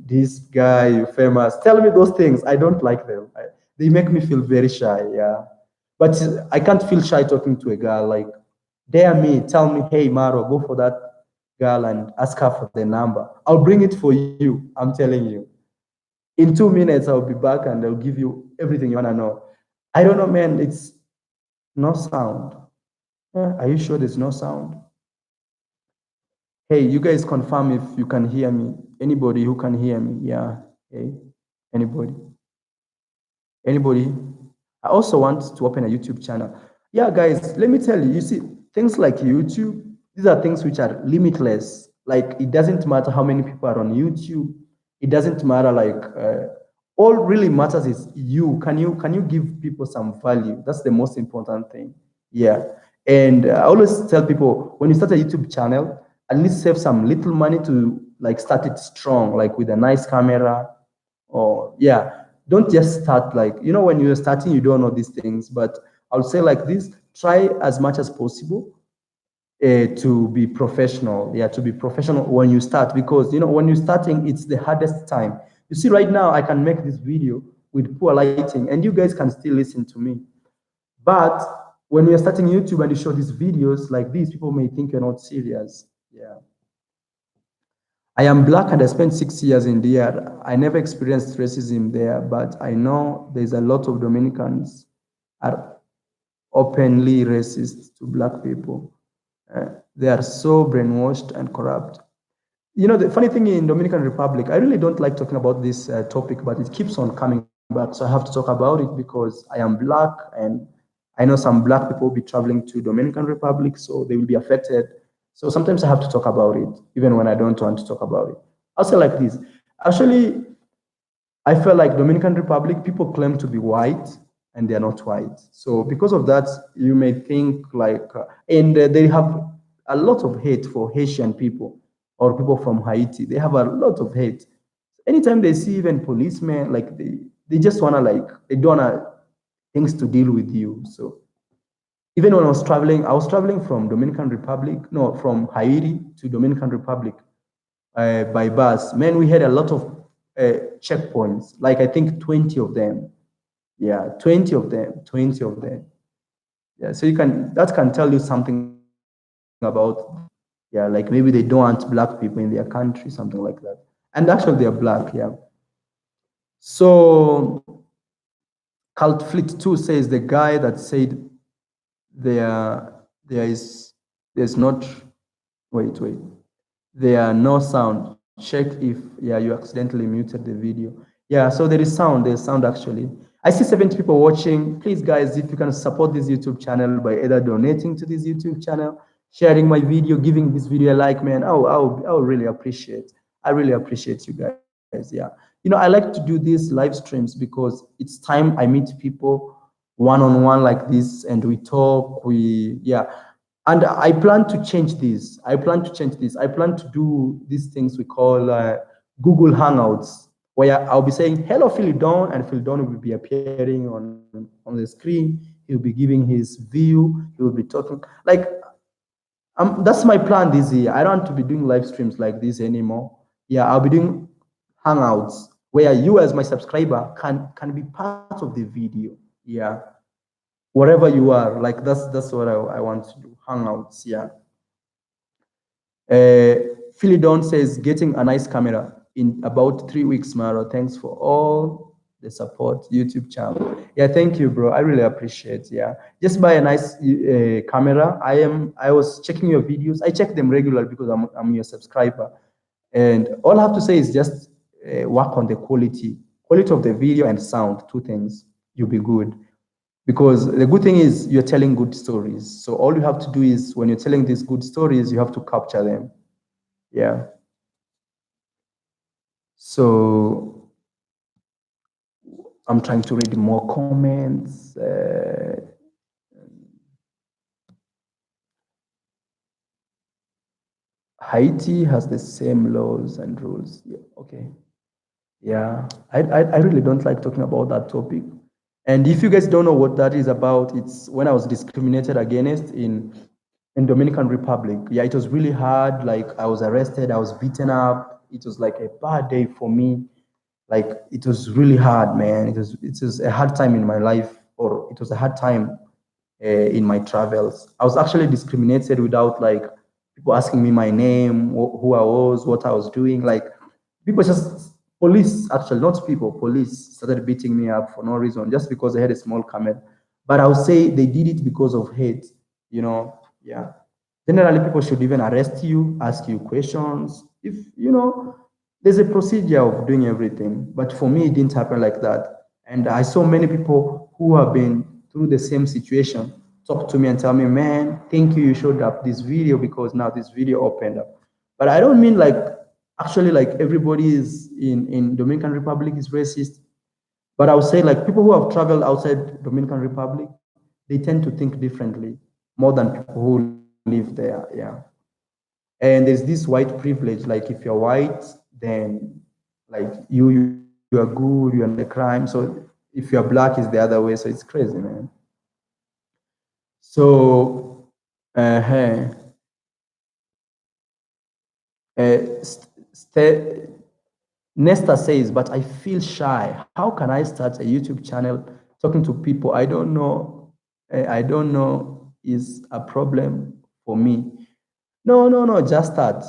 this guy, you famous. Tell me those things. I don't like them. They make me feel very shy. Yeah, but I can't feel shy talking to a girl. Like, dare me, tell me, hey, Maro, go for that girl and ask her for the number. I'll bring it for you. I'm telling you. In 2 minutes, I'll be back and I'll give you everything you wanna know. I don't know, man. It's no sound. Are you sure there's no sound? Hey, you guys confirm if you can hear me. Anybody who can hear me? Yeah. Hey, anybody? Anybody? I also want to open a YouTube channel. Yeah, guys, let me tell you, you see, things like YouTube, these are things which are limitless. Like, it doesn't matter how many people are on YouTube. It doesn't matter, like, all really matters is you. Can you give people some value? That's the most important thing. Yeah. And I always tell people, when you start a YouTube channel, at least save some little money to like start it strong, like with a nice camera, or yeah, don't just start like, when you're starting, you don't know these things. But I would say like this: try as much as possible to be professional. Yeah, to be professional when you start, because when you're starting, it's the hardest time. You see, right now I can make this video with poor lighting, and you guys can still listen to me. But when you're starting YouTube and you show these videos like this, people may think you're not serious. Yeah. I am black and I spent 6 years in DR. I never experienced racism there, but I know there's a lot of Dominicans are openly racist to black people. They are so brainwashed and corrupt. The funny thing in Dominican Republic, I really don't like talking about this topic, but it keeps on coming back. So I have to talk about it because I am black, and I know some black people will be traveling to Dominican Republic, so they will be affected. So sometimes I have to talk about it, even when I don't want to talk about it. I'll say like this. Actually, I feel like Dominican Republic, people claim to be white and they are not white. So because of that, you may think like, and they have a lot of hate for Haitian people or people from Haiti. They have a lot of hate. Anytime they see even policemen, like they just wanna like, they don't want things to deal with you. So even when I was traveling from Dominican Republic, no, from Haiti to Dominican Republic by bus. Man, we had a lot of checkpoints, like I think 20 of them. Yeah, 20 of them, 20 of them. Yeah, so that can tell you something about, yeah, like maybe they don't want black people in their country, something like that. And actually they're black, yeah. So Cult Fleet 2 says the guy that said there's not, wait. There are no sound. Check if, yeah, you accidentally muted the video. Yeah, so there's sound actually. I see 70 people watching. Please, guys, if you can support this YouTube channel by either donating to this YouTube channel, sharing my video, giving this video a like, man, I'll really appreciate. I really appreciate you guys. Yeah. I like to do these live streams because it's time I meet people one-on-one like this and we talk, yeah. And I plan to change this. I plan to do these things we call Google Hangouts, where I'll be saying, hello, Philidon, and Philidon will be appearing on the screen. He'll be giving his view. He will be talking. Like, that's my plan this year. I don't want to be doing live streams like this anymore. Yeah, I'll be doing Hangouts, where you as my subscriber can be part of the video. Yeah, wherever you are. Like, that's what I want to do. Hangouts, yeah. Philidon says, getting a nice camera in about 3 weeks, Maro. Thanks for all the support, YouTube channel. Yeah, thank you, bro. I really appreciate. Yeah, just buy a nice camera. I was checking your videos. I check them regularly because I'm your subscriber, and all I have to say is just work on the quality of the video and sound. Two things, you'll be good. Because the good thing is you're telling good stories. So all you have to do is when you're telling these good stories, you have to capture them. Yeah. So I'm trying to read more comments. Haiti has the same laws and rules. Yeah, okay. Yeah, I really don't like talking about that topic. And if you guys don't know what that is about, it's when I was discriminated against in Dominican Republic. Yeah, it was really hard. Like, I was arrested, I was beaten up. It was like a bad day for me. Like, it was really hard, man. It was a hard time in my life, or it was a hard time in my travels. I was actually discriminated without like people asking me my name, who I was, what I was doing. Like, people just, police actually, not people, police started beating me up for no reason, just because I had a small camel. But I would say they did it because of hate, yeah. Generally, people should even arrest you, ask you questions. If, there's a procedure of doing everything. But for me, it didn't happen like that. And I saw many people who have been through the same situation talk to me and tell me, man, thank you, you showed up this video because now this video opened up. But I don't mean like, actually, like everybody is in Dominican Republic is racist. But I would say like people who have traveled outside Dominican Republic, they tend to think differently more than people who live there. Yeah. And there's this white privilege. Like, if you're white, then like you are good, you're not a crime. So if you're black, it's the other way. So it's crazy, man. So hey. Nesta says, but I feel shy. How can I start a YouTube channel talking to people I don't know? I don't know is a problem for me. No, just start.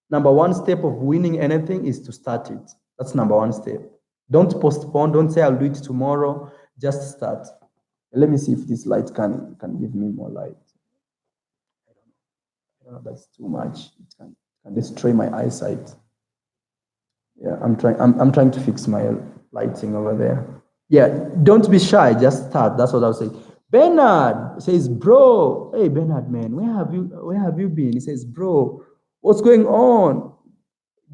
Number one step of winning anything is to start it. That's number one step. Don't postpone. Don't say I'll do it tomorrow. Just start. Let me see if this light can give me more light. I don't know, that's too much. It can destroy my eyesight. Yeah, I'm trying to fix my lighting over there. Yeah, don't be shy, just start. That's what I'll say. Bernard says, bro, hey Bernard, man, where have you been? He says, bro, what's going on?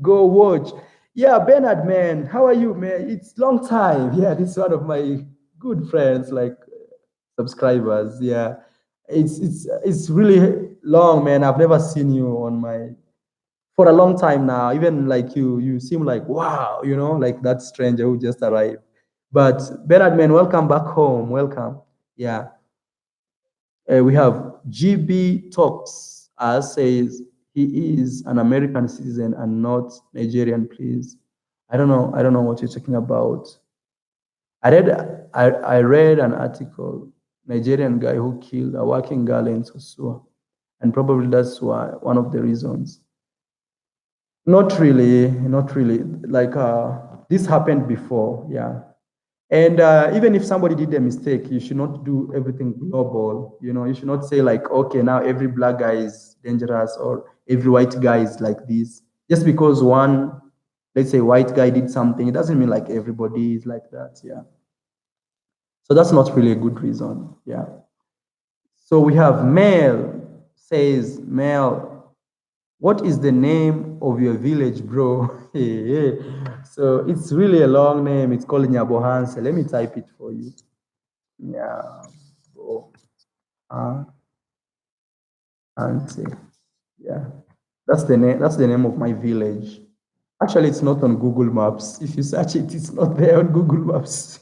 Go watch. Yeah, Bernard, man, how are you, man? It's long time. Yeah, this is one of my good friends, like subscribers. Yeah. It's really long, man. I've never seen you on my for a long time now. Even like you seem like, wow, like that stranger who just arrived. But Bernard, man, welcome back home. Welcome. Yeah. We have GB Talks says he is an American citizen and not Nigerian, please. I don't know what you're talking about. I read an article, Nigerian guy who killed a working girl in Sosua, and probably that's one of the reasons. Not really. Like, this happened before, yeah. And even if somebody did a mistake, you should not do everything global. You know, you should not say like, okay, now every black guy is dangerous or every white guy is like this. Just because one, let's say, white guy did something, it doesn't mean like everybody is like that. Yeah. So that's not really a good reason. Yeah. So we have Mel says, Mel, what is the name of your village, bro? So it's really a long name. It's called Nyabohanse. Let me type it for you. Yeah. Hanse. Yeah. That's the name. That's the name of my village. Actually, it's not on Google Maps. If you search it, it's not there on Google Maps.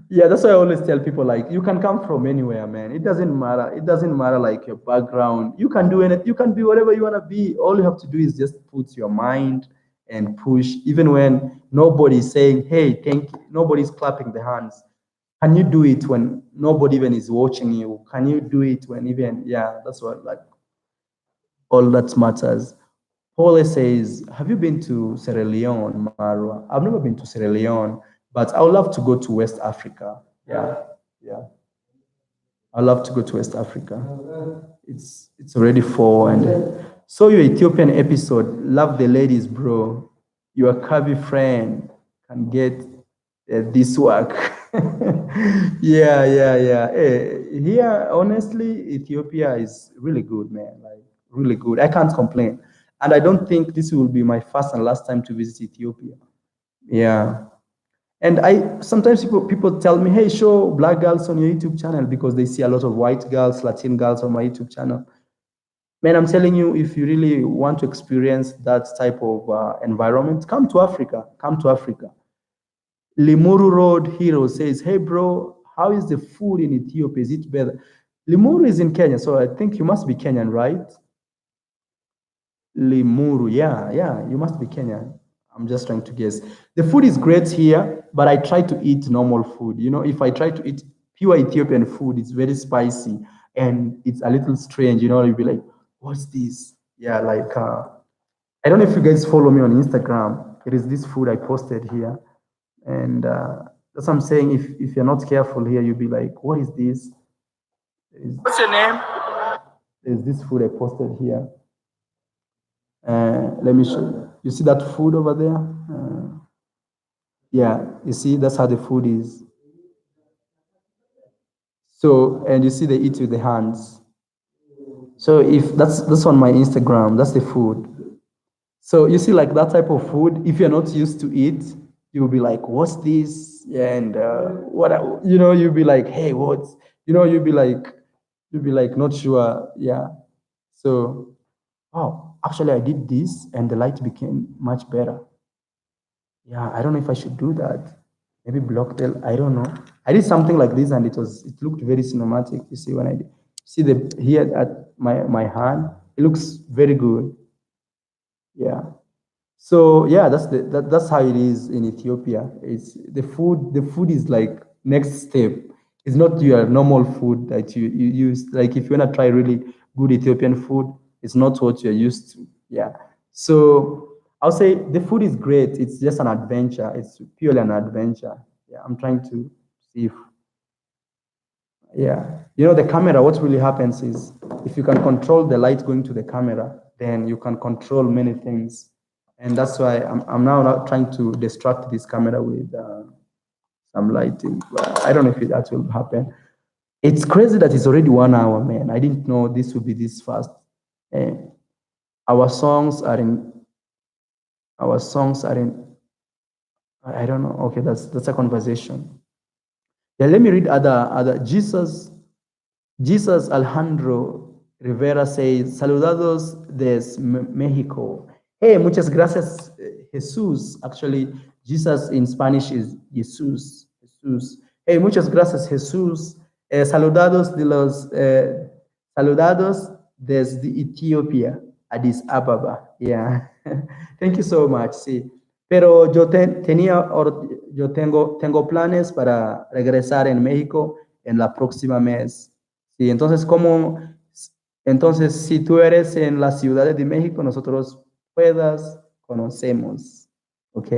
Yeah, that's why I always tell people like you can come from anywhere, man. It doesn't matter. It doesn't matter like your background. You can do anything. You can be whatever you want to be. All you have to do is just put your mind and push. Even when nobody's saying, "Hey, thank you," nobody's clapping the hands. Can you do it when nobody even is watching you? Can you do it when even yeah? That's what like all that matters. Paul says, have you been to Sierra Leone, Marwa? I've never been to Sierra Leone, but I would love to go to West Africa. Yeah, yeah. I love to go to West Africa. It's already 4 and saw your Ethiopian episode. Love the ladies, bro. Your curvy friend can get this work. Yeah, yeah, yeah. Here, honestly, Ethiopia is really good, man. Like really good. I can't complain, and I don't think this will be my first and last time to visit Ethiopia. Yeah. And I sometimes people tell me, hey, show black girls on your YouTube channel because they see a lot of white girls, Latin girls on my YouTube channel. Man, I'm telling you, if you really want to experience that type of environment, come to Africa. Come to Africa. Limuru Road Hero says, hey, bro, how is the food in Ethiopia? Is it better? Limuru is in Kenya, so I think you must be Kenyan, right? Limuru, yeah, yeah, you must be Kenyan. I'm just trying to guess. The food is great here, but I try to eat normal food. You know, if I try to eat pure Ethiopian food, it's very spicy and it's a little strange. You know, you'll be like, what's this? Yeah, like, I don't know if you guys follow me on Instagram. It is this food I posted here. And that's what I'm saying. If you're not careful here, you'll be like, what is this? What's your name? There's this food I posted here. Let me show you. You see that food over there? Yeah, you see, that's how the food is. So, and you see they eat with the hands. So if that's on my Instagram, that's the food. So you see, like that type of food, if you're not used to it, you'll be like, what's this? And what, you know, you'll be like, hey, what's, you know, you'll be like, not sure. Yeah. So, oh, actually I did this and the light became much better. Yeah, I don't know if I should do that. Maybe block the, I don't know. I did something like this and it looked very cinematic. You see when I did, see the here at my hand, it looks very good. Yeah. So yeah, that's how it is in Ethiopia. It's the food is like next step. It's not your normal food that you use. Like if you wanna try really good Ethiopian food, it's not what you're used to. Yeah. So I'll say the food is great. It's just an adventure. It's purely an adventure. Yeah, I'm trying to see if yeah. You know, the camera, what really happens is if you can control the light going to the camera, then you can control many things. And that's why I'm now not trying to distract this camera with some lighting. But I don't know if that will happen. It's crazy that it's already 1 hour, man. I didn't know this would be this fast. Eh, our songs are in, our songs are in, I don't know. Okay, that's a conversation. Yeah, let me read other. Jesus Alejandro Rivera says, saludados desde Mexico. Hey, muchas gracias, Jesús. Actually, Jesus in Spanish is Jesús. Jesús. Hey, muchas gracias, Jesús. Saludados desde Ethiopia, Addis Ababa. Yeah. Thank you so much. Sí. Pero yo tengo planes para regresar en México en la próxima mes. Sí, entonces, entonces, si tú eres en la Ciudad de México, nosotros puedas, conocemos, ¿ok?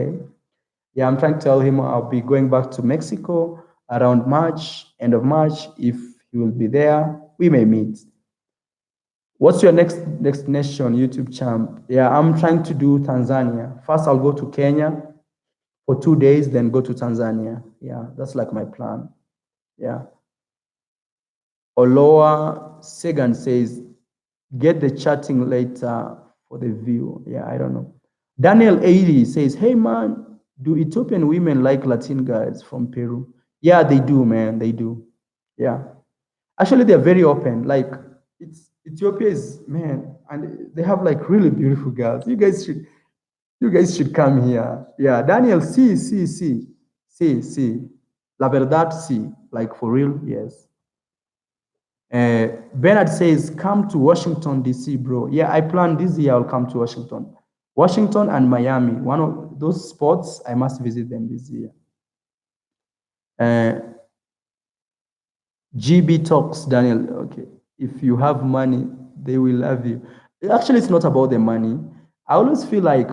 Yeah, I'm trying to tell him I'll be going back to Mexico around March, end of March. If he will be there, we may meet. What's your next destination, YouTube champ? Yeah, I'm trying to do Tanzania. First, I'll go to Kenya for 2 days, then go to Tanzania. Yeah, that's like my plan. Yeah. Oloa Segan says, get the chatting later for the view. Yeah, I don't know. Daniel 80 says, hey man, do Ethiopian women like Latin guys from Peru? Yeah, they do, man. They do. Yeah. Actually, they're very open. Like, Ethiopia is, man, and they have like really beautiful girls. You guys should come here. Yeah, Daniel, see. La verdad, see. Like for real, yes. Bernard says, come to Washington, D.C., bro. Yeah, I plan this year I'll come to Washington. Washington and Miami, one of those spots, I must visit them this year. GB Talks, Daniel, okay. If you have money, they will love you. Actually, it's not about the money. I always feel like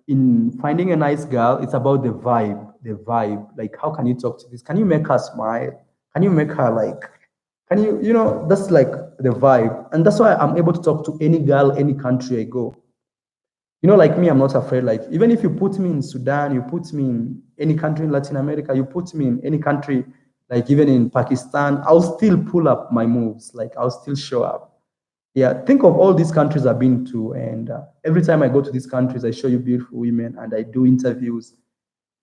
in finding a nice girl, it's about the vibe. Like, how can you talk to this? Can you make her smile? Can you make her like, that's like the vibe. And that's why I'm able to talk to any girl, any country I go. Like me, I'm not afraid. Like, even if you put me in Sudan, you put me in any country in Latin America, you put me in any country, like even in Pakistan, I'll still pull up my moves. Like, I'll still show up. Yeah, think of all these countries I've been to. And every time I go to these countries, I show you beautiful women and I do interviews.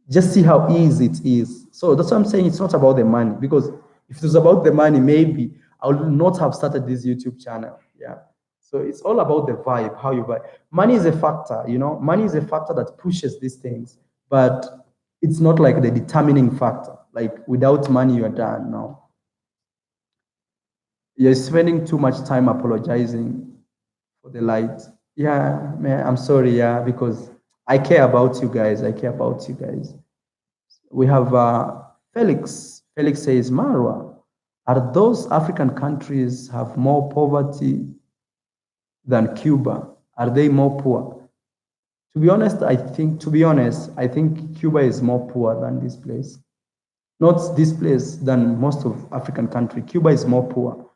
Just see how easy it is. So that's what I'm saying. It's not about the money, because if it was about the money, maybe I would not have started this YouTube channel. Yeah. So it's all about the vibe, how you vibe. Money is a factor, money is a factor that pushes these things, but it's not like the determining factor. Like, without money, you're done now. You're spending too much time apologizing for the light. Yeah, man, I'm sorry. Yeah, because I care about you guys. I care about you guys. We have Felix. Felix says, Marwa, are those African countries have more poverty than Cuba? Are they more poor? To be honest, I think Cuba is more poor than this place. Not this place, than most of African country. Cuba is more poor.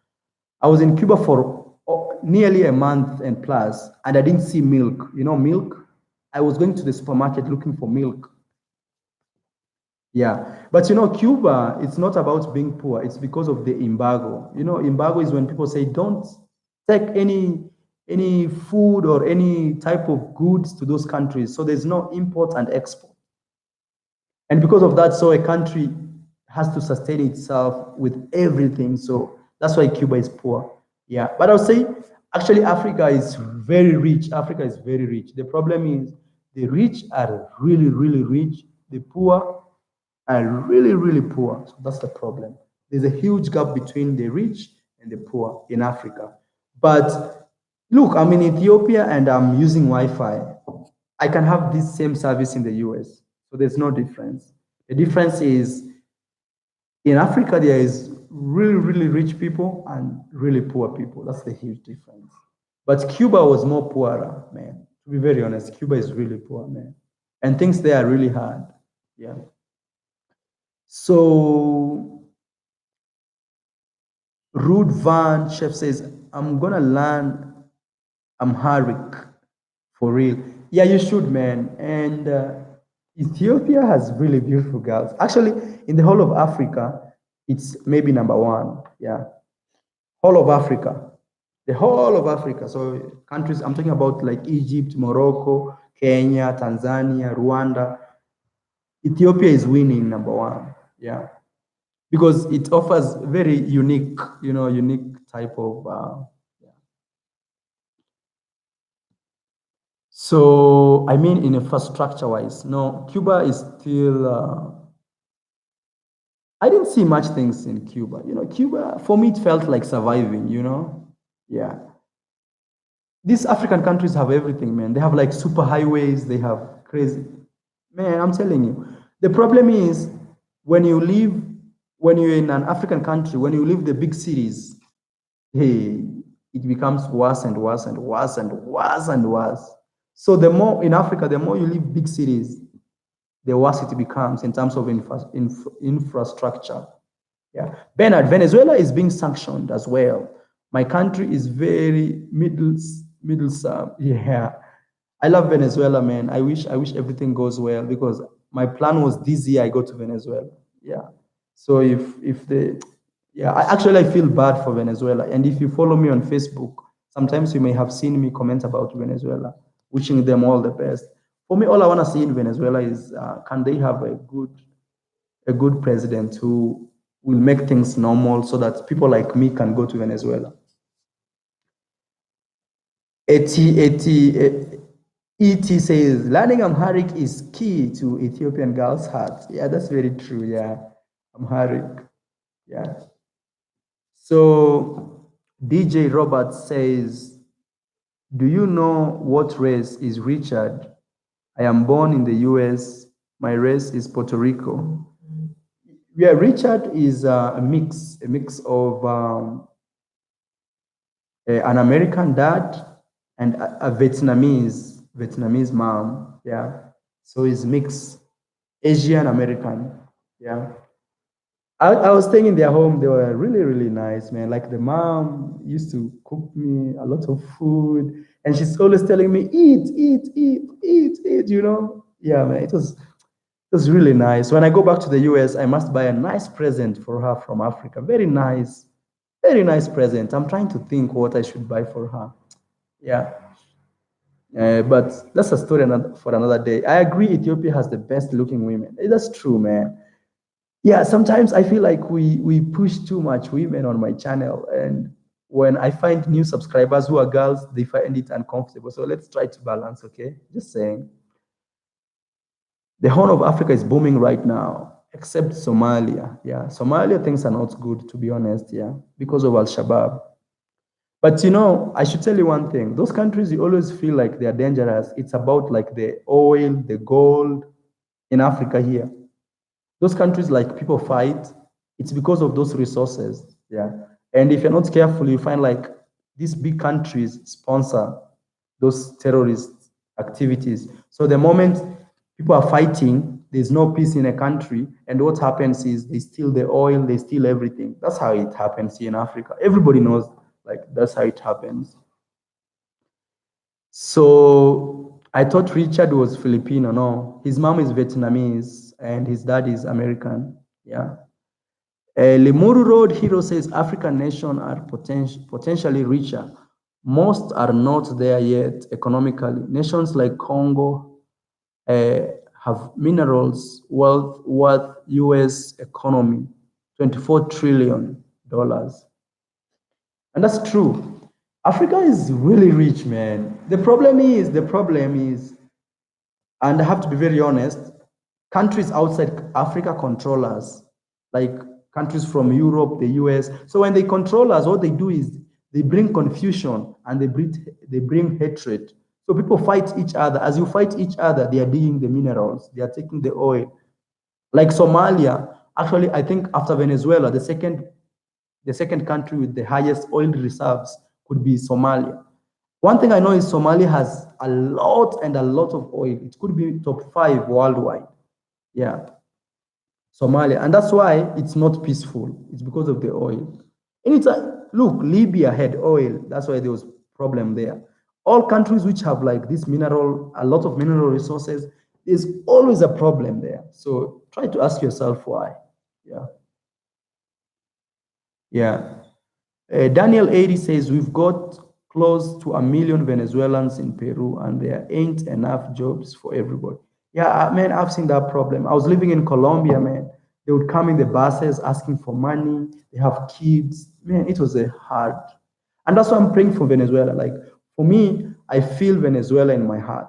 I was in Cuba for nearly a month and plus, and I didn't see milk. Milk? I was going to the supermarket looking for milk. Yeah, but Cuba, it's not about being poor. It's because of the embargo. Embargo is when people say don't take any food or any type of goods to those countries. So there's no import and export. And because of that, so a country has to sustain itself with everything. So that's why Cuba is poor. Yeah, but I'll say actually Africa is very rich. Africa is very rich. The problem is the rich are really, really rich. The poor are really, really poor. So that's the problem. There's a huge gap between the rich and the poor in Africa. But look, I'm in Ethiopia and I'm using Wi-Fi. I can have this same service in the US. So there's no difference. The difference is in Africa, there is really, really rich people and really poor people. That's the huge difference. But Cuba was more poorer, man. To be very honest, Cuba is really poor, man. And things there are really hard. Yeah. So Rude Van Chef says, I'm gonna learn Amharic for real. Yeah, you should, man. And Ethiopia has really beautiful girls. Actually, in the whole of Africa, it's maybe number one. Yeah, whole of Africa, the whole of Africa. So countries I'm talking about like Egypt, Morocco, Kenya, Tanzania, Rwanda. Ethiopia is winning number one. Yeah, because it offers very unique, unique type of. Yeah. So I mean, in infrastructure-wise, no, Cuba is still. I didn't see much things in Cuba. Cuba for me it felt like surviving. Yeah. These African countries have everything, man. They have like super highways. They have crazy. Man, I'm telling you. The problem is when you live, when you're in an African country, when you live the big cities, hey, it becomes worse and worse and worse and worse and worse. So the more in Africa, the more you live big cities, the worse it becomes in terms of infrastructure. Yeah, Bernard, Venezuela is being sanctioned as well. My country is very middle sum. Yeah, I love Venezuela, man. I wish everything goes well because my plan was this year I go to Venezuela. Yeah. So if the yeah, I feel bad for Venezuela. And if you follow me on Facebook, sometimes you may have seen me comment about Venezuela, wishing them all the best. For me, all I want to see in Venezuela is can they have a good president who will make things normal so that people like me can go to Venezuela. ET says learning Amharic is key to Ethiopian girls' hearts. Yeah, that's very true. Yeah, Amharic. Yeah. So DJ Robert says, do you know what race is Richard? I am born in the US. My race is Puerto Rico. Yeah, Richard is a mix of an American dad and a Vietnamese mom. Yeah, so he's mixed Asian American. Yeah, I was staying in their home. They were really nice, man. Like the mom used to cook me a lot of food, and she's always telling me, eat. You know? Yeah, man. It was really nice. When I go back to the US, I must buy a nice present for her from Africa. Very nice present. I'm trying to think what I should buy for her. Yeah. But that's a story for another day. I agree Ethiopia has the best looking women. That's true, man. Yeah, sometimes I feel like we push too much women on my channel. And when I find new subscribers who are girls, they find it uncomfortable. So let's try to balance, okay? Just saying. The Horn of Africa is booming right now, except Somalia. Yeah, Somalia things are not good, to be honest, yeah, because of Al-Shabaab. But you know, I should tell you one thing. Those countries, you always feel like they're dangerous. It's about like the oil, the gold in Africa here. Those countries, like people fight, it's because of those resources. Yeah. And if you're not careful, you find like these big countries sponsor those terrorist activities. So the moment people are fighting, there's no peace in a country. And what happens is they steal the oil, they steal everything. That's how it happens here in Africa. Everybody knows, like, that's how it happens. So I thought Richard was Filipino. No, his mom is Vietnamese and his dad is American. Yeah. Limuru Road Hero says African nations are potentially richer. Most are not there yet economically. Nations like Congo have minerals worth US economy, $24 trillion. And that's true. Africa is really rich, man. The problem is, and I have to be very honest, countries outside Africa control us, like countries from Europe, the US. So when they control us, what they do is they bring confusion and they bring hatred. So people fight each other. As you fight each other, they are digging the minerals, they are taking the oil. Like Somalia, actually, I think after Venezuela, the second country with the highest oil reserves could be Somalia. One thing I know is Somalia has a lot of oil. It could be top 5 worldwide. Yeah, Somalia. And that's why it's not peaceful. It's because of the oil. And it's look, Libya had oil. That's why there was problem there. All countries which have like a lot of mineral resources, there's always a problem there. So try to ask yourself why. Yeah. Yeah. Daniel 80 says, we've got close to 1 million Venezuelans in Peru and there ain't enough jobs for everybody. Yeah, man, I've seen that problem. I was living in Colombia, man. They would come in the buses asking for money. They have kids. Man, it was a hard. And that's why I'm praying for Venezuela. Like, for me, I feel Venezuela in my heart.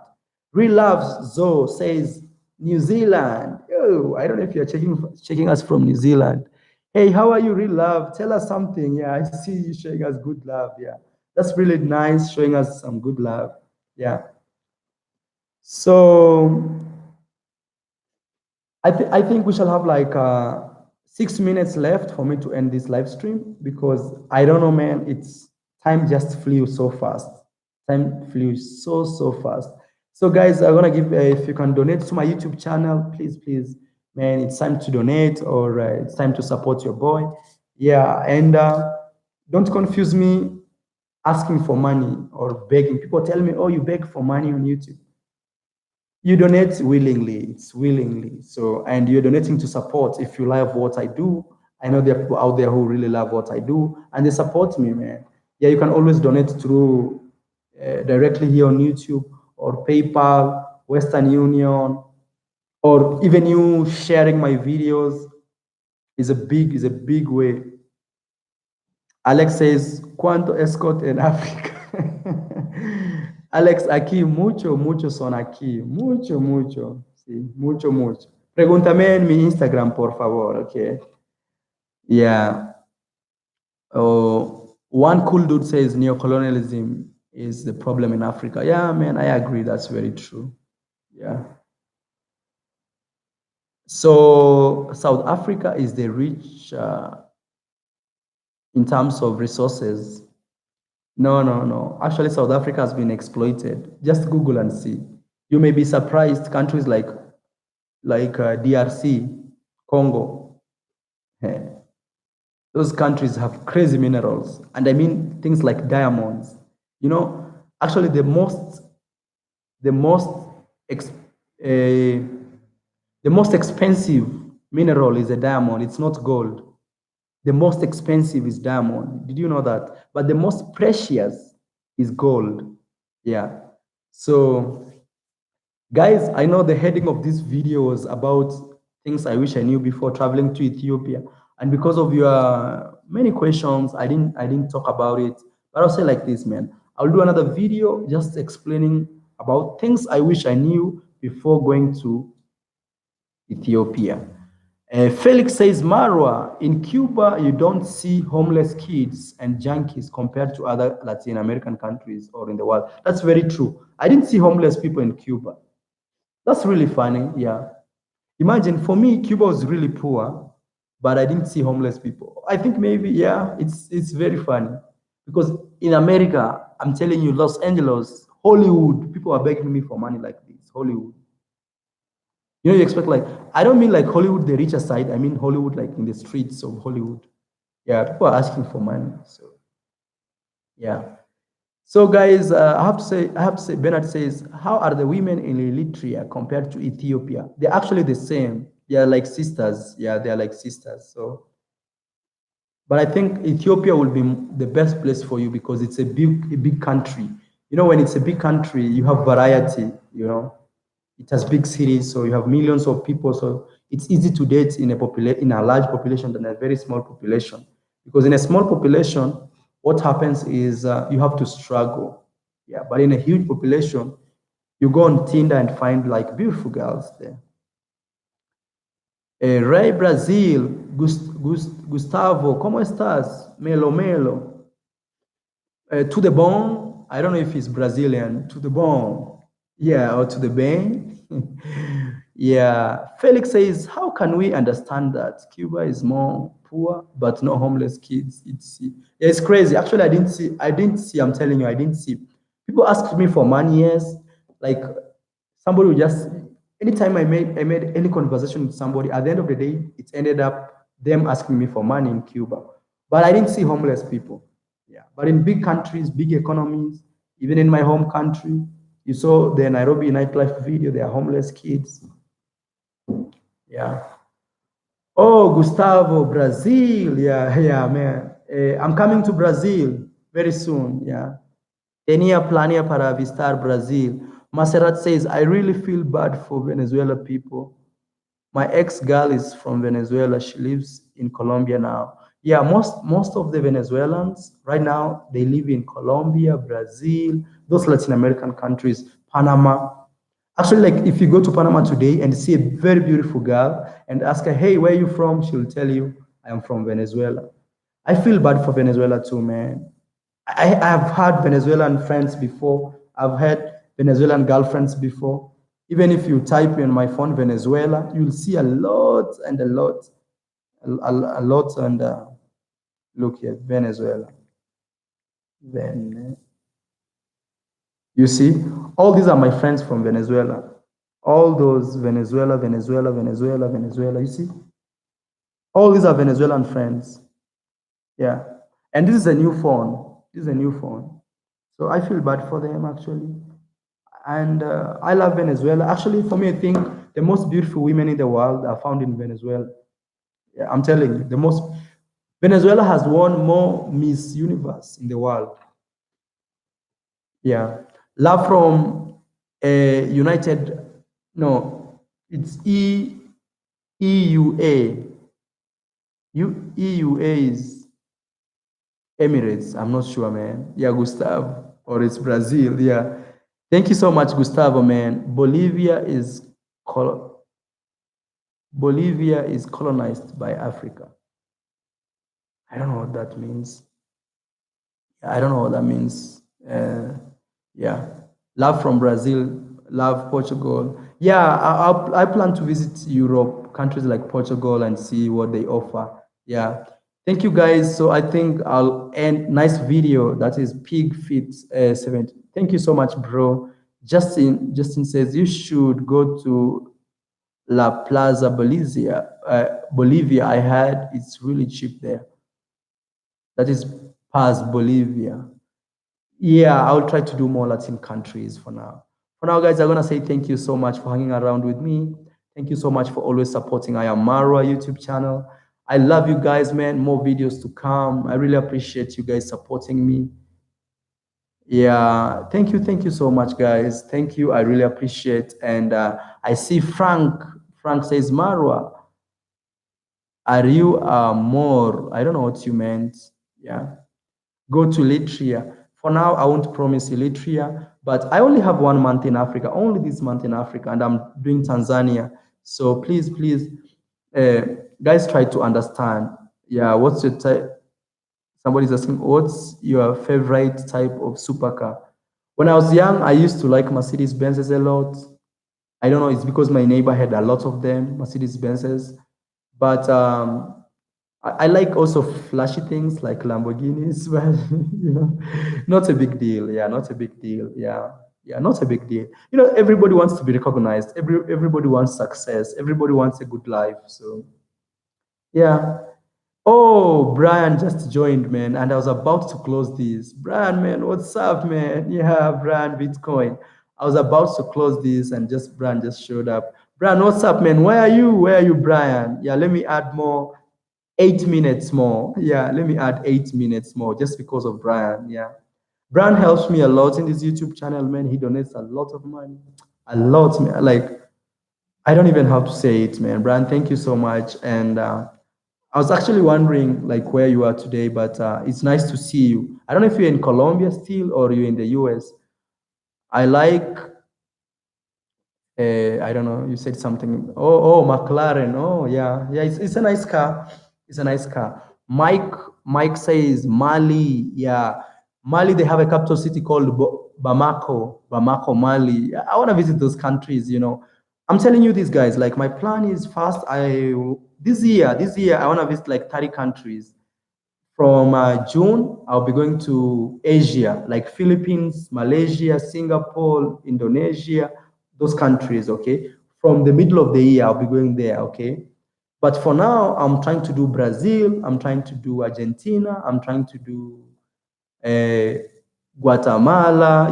Real Love Zoe says, New Zealand. Oh, I don't know if you're checking us from New Zealand. Hey, how are you, Real Love? Tell us something. Yeah, I see you showing us good love. Yeah, that's really nice, showing us some good love. Yeah. So I think we shall have like 6 minutes left for me to end this live stream because I don't know, man. Time just flew so fast. Time flew so fast. So guys, I'm gonna give if you can donate to my YouTube channel, please, man, it's time to donate or it's time to support your boy. Yeah, and don't confuse me asking for money or begging. People tell me, "Oh, you beg for money on YouTube." You donate willingly, it's willingly. So, and you're donating to support. If you love what I do, I know there are people out there who really love what I do and they support me, man. Yeah, you can always donate through directly here on YouTube or PayPal, Western Union, or even you sharing my videos is a big way. Alex says, ¿Cuánto escort en Africa? Alex, aquí muchos son aquí. Mucho. Sí, mucho. Pregúntame en mi Instagram, por favor, okay? Yeah. Oh, one cool dude says neocolonialism is the problem in Africa. Yeah, man, I agree. That's very true. Yeah. So South Africa is the rich in terms of resources. No. Actually, South Africa has been exploited. Just Google and see. You may be surprised. Countries like DRC, Congo, eh, those countries have crazy minerals, and I mean things like diamonds. You know, actually, the most ex, uh, the most expensive mineral is a diamond. It's not gold. The most expensive is diamond. Did you know that? But the most precious is gold. Yeah. So, guys, I know the heading of this video was about things I wish I knew before traveling to Ethiopia. And because of your many questions, I didn't talk about it. But I'll say like this, man. I'll do another video just explaining about things I wish I knew before going to Ethiopia. Felix says, Marwa, in Cuba, you don't see homeless kids and junkies compared to other Latin American countries or in the world. That's very true. I didn't see homeless people in Cuba. That's really funny. Yeah. Imagine for me, Cuba was really poor, but I didn't see homeless people. I think maybe, yeah, it's very funny. Because in America, I'm telling you, Los Angeles, Hollywood, people are begging me for money like this. Hollywood. You know, you expect like, I don't mean like Hollywood, the richer side. I mean Hollywood, like in the streets of Hollywood. Yeah, people are asking for money. So, yeah. So, guys, I have to say, Bernard says, how are the women in Eritrea compared to Ethiopia? They're actually the same. They are like sisters. Yeah, they are like sisters. So, but I think Ethiopia will be the best place for you because it's a big country. You know, when it's a big country, you have variety. You know, it has big cities, so you have millions of people. So it's easy to date in a large population than a very small population. Because in a small population, what happens is you have to struggle. Yeah, but in a huge population, you go on Tinder and find like beautiful girls there. Ray Brazil, Gustavo, ¿cómo estás? Melo. To the bone, I don't know if it's Brazilian, to the bone. Yeah, or to the bone. Yeah. Felix says, how can we understand that Cuba is more poor but no homeless kids? It's crazy. Actually, I didn't see, I'm telling you, I didn't see. People ask me for money, yes. Like somebody would just anytime I made any conversation with somebody, at the end of the day, it ended up them asking me for money in Cuba. But I didn't see homeless people. Yeah. But in big countries, big economies, even in my home country, you saw the Nairobi nightlife video, there are homeless kids. Yeah. Oh, Gustavo, Brazil. Yeah, man. I'm coming to Brazil very soon. Yeah. Tenía planea para visitar Brazil. Maserat says, I really feel bad for Venezuela people. My ex-girl is from Venezuela. She lives in Colombia now. Yeah, most of the Venezuelans right now, they live in Colombia, Brazil, those Latin American countries, Panama. Actually, like if you go to Panama today and see a very beautiful girl and ask her, hey, where are you from? She'll tell you, I am from Venezuela. I feel bad for Venezuela too, man. I've had Venezuelan friends before. I've had Venezuelan girlfriends before. Even if you type in my phone Venezuela, you'll see a lot and a lot, a lot. And look here, Venezuela. Then you see, All these are my friends from Venezuela. All those Venezuela, Venezuela, Venezuela, Venezuela. You see, all these are Venezuelan friends. Yeah, and this is a new phone. This is a new phone. So I feel bad for them actually. And I love Venezuela. Actually, for me, I think the most beautiful women in the world are found in Venezuela. Yeah, I'm telling you, the most. Venezuela has won more Miss Universe in the world. Yeah, love from United. No, it's EUA. EUA is Emirates. I'm not sure, man. Yeah, Gustavo, or it's Brazil. Yeah. Thank you so much, Gustavo, man. Bolivia is colonized by Africa. I don't know what that means. I don't know what that means. Yeah. Love from Brazil, love Portugal. Yeah, I plan to visit Europe, countries like Portugal, and see what they offer. Yeah. Thank you guys. So I think I'll end nice video. That is Pig Fit 70. Thank you so much, bro. Justin says you should go to La Plaza Bolivia. Bolivia, I heard it's really cheap there. That is Paz, Bolivia. Yeah, I'll try to do more Latin countries for now. For now, guys, I'm gonna say thank you so much for hanging around with me. Thank you so much for always supporting I Am Marwa YouTube channel. I love you guys, man. More videos to come. I really appreciate you guys supporting me. Yeah, thank you so much, guys. Thank you. I really appreciate. And I see Frank. Frank says, Marwa, are you more? I don't know what you meant. Yeah. Go to Eritrea. For now, I won't promise Eritrea, but I only have 1 month in Africa, only this month in Africa, and I'm doing Tanzania. So please, uh, guys, try to understand. Yeah, what's your type? Somebody's asking, what's your favorite type of supercar? When I was young, I used to like Mercedes Benzes a lot. I don't know, it's because my neighbor had a lot of them, Mercedes Benzes. But I like also flashy things like Lamborghinis, but not a big deal. Yeah, not a big deal. Yeah, not a big deal. Everybody wants to be recognized. Everybody wants success. Everybody wants a good life. So yeah. Oh, Brian just joined, man, and I was about to close this. Brian, man, what's up, man? Yeah, Brian, Bitcoin. I was about to close this, and Brian just showed up. Brian, what's up, man? Where are you? Where are you, Brian? Yeah, let me add more. 8 minutes more. Yeah, let me add 8 minutes more just because of Brian. Yeah. Brian helps me a lot in this YouTube channel, man. He donates a lot of money. A lot, man. Like, I don't even have to say it, man. Brian, thank you so much. And I was actually wondering, like, where you are today, but it's nice to see you. I don't know if you're in Colombia still or you're in the US. I like I don't know. You said something. Oh, McLaren. Oh, yeah, yeah. It's a nice car. It's a nice car. Mike says Mali. Yeah, Mali. They have a capital city called Bamako. Bamako, Mali. I want to visit those countries. I'm telling you, these guys. Like my plan is first. This year I want to visit like 30 countries. From June, I'll be going to Asia, like Philippines, Malaysia, Singapore, Indonesia, those countries, okay? From the middle of the year, I'll be going there, okay? But for now, I'm trying to do Brazil, I'm trying to do Argentina, I'm trying to do Guatemala,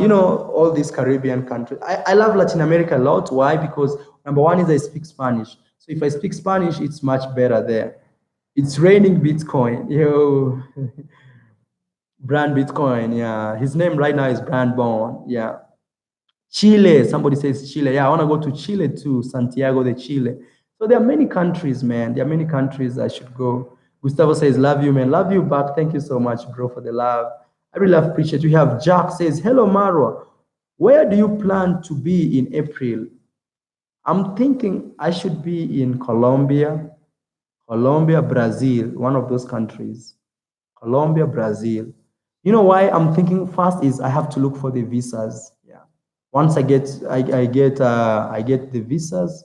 all these Caribbean countries. I love Latin America a lot. Why? Because number one is I speak Spanish. So if I speak Spanish, it's much better there. It's raining Bitcoin. Yo, Brand Bitcoin. Yeah. His name right now is Brand Bond. Yeah. Chile. Somebody says Chile. Yeah, I want to go to Chile too, Santiago de Chile. So there are many countries, man. There are many countries I should go. Gustavo says, love you, man. Love you back. Thank you so much, bro, for the love. I really appreciate you. We have Jack says, hello, Marwa. Where do you plan to be in April? I'm thinking I should be in Colombia, Brazil, one of those countries. Colombia, Brazil. You know why I'm thinking first is I have to look for the visas. Yeah. Once I get the visas,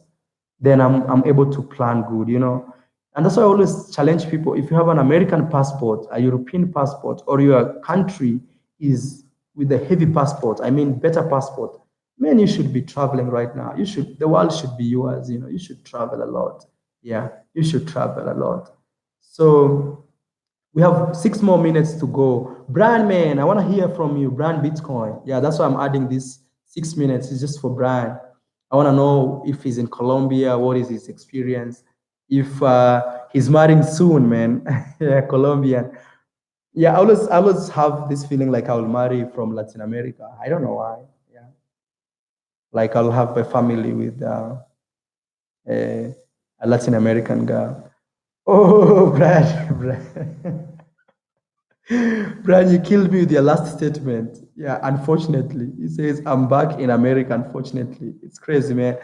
then I'm able to plan good. And that's why I always challenge people. If you have an American passport, a European passport, or your country is with a heavy passport, I mean better passport, man, you should be traveling right now. The world should be yours. You should travel a lot. Yeah, you should travel a lot. So we have 6 more minutes to go. Brian, man, I want to hear from you. Brian Bitcoin. Yeah, that's why I'm adding this 6 minutes. It's just for Brian. I want to know if he's in Colombia, what is his experience? If he's marrying soon, man. Yeah, Colombian. Yeah, I always have this feeling like I'll marry from Latin America. I don't know why. Yeah, like I'll have a family with a Latin American girl. Oh, Brad. Brian, you killed me with your last statement. Yeah, unfortunately. He says, I'm back in America, unfortunately. It's crazy, man.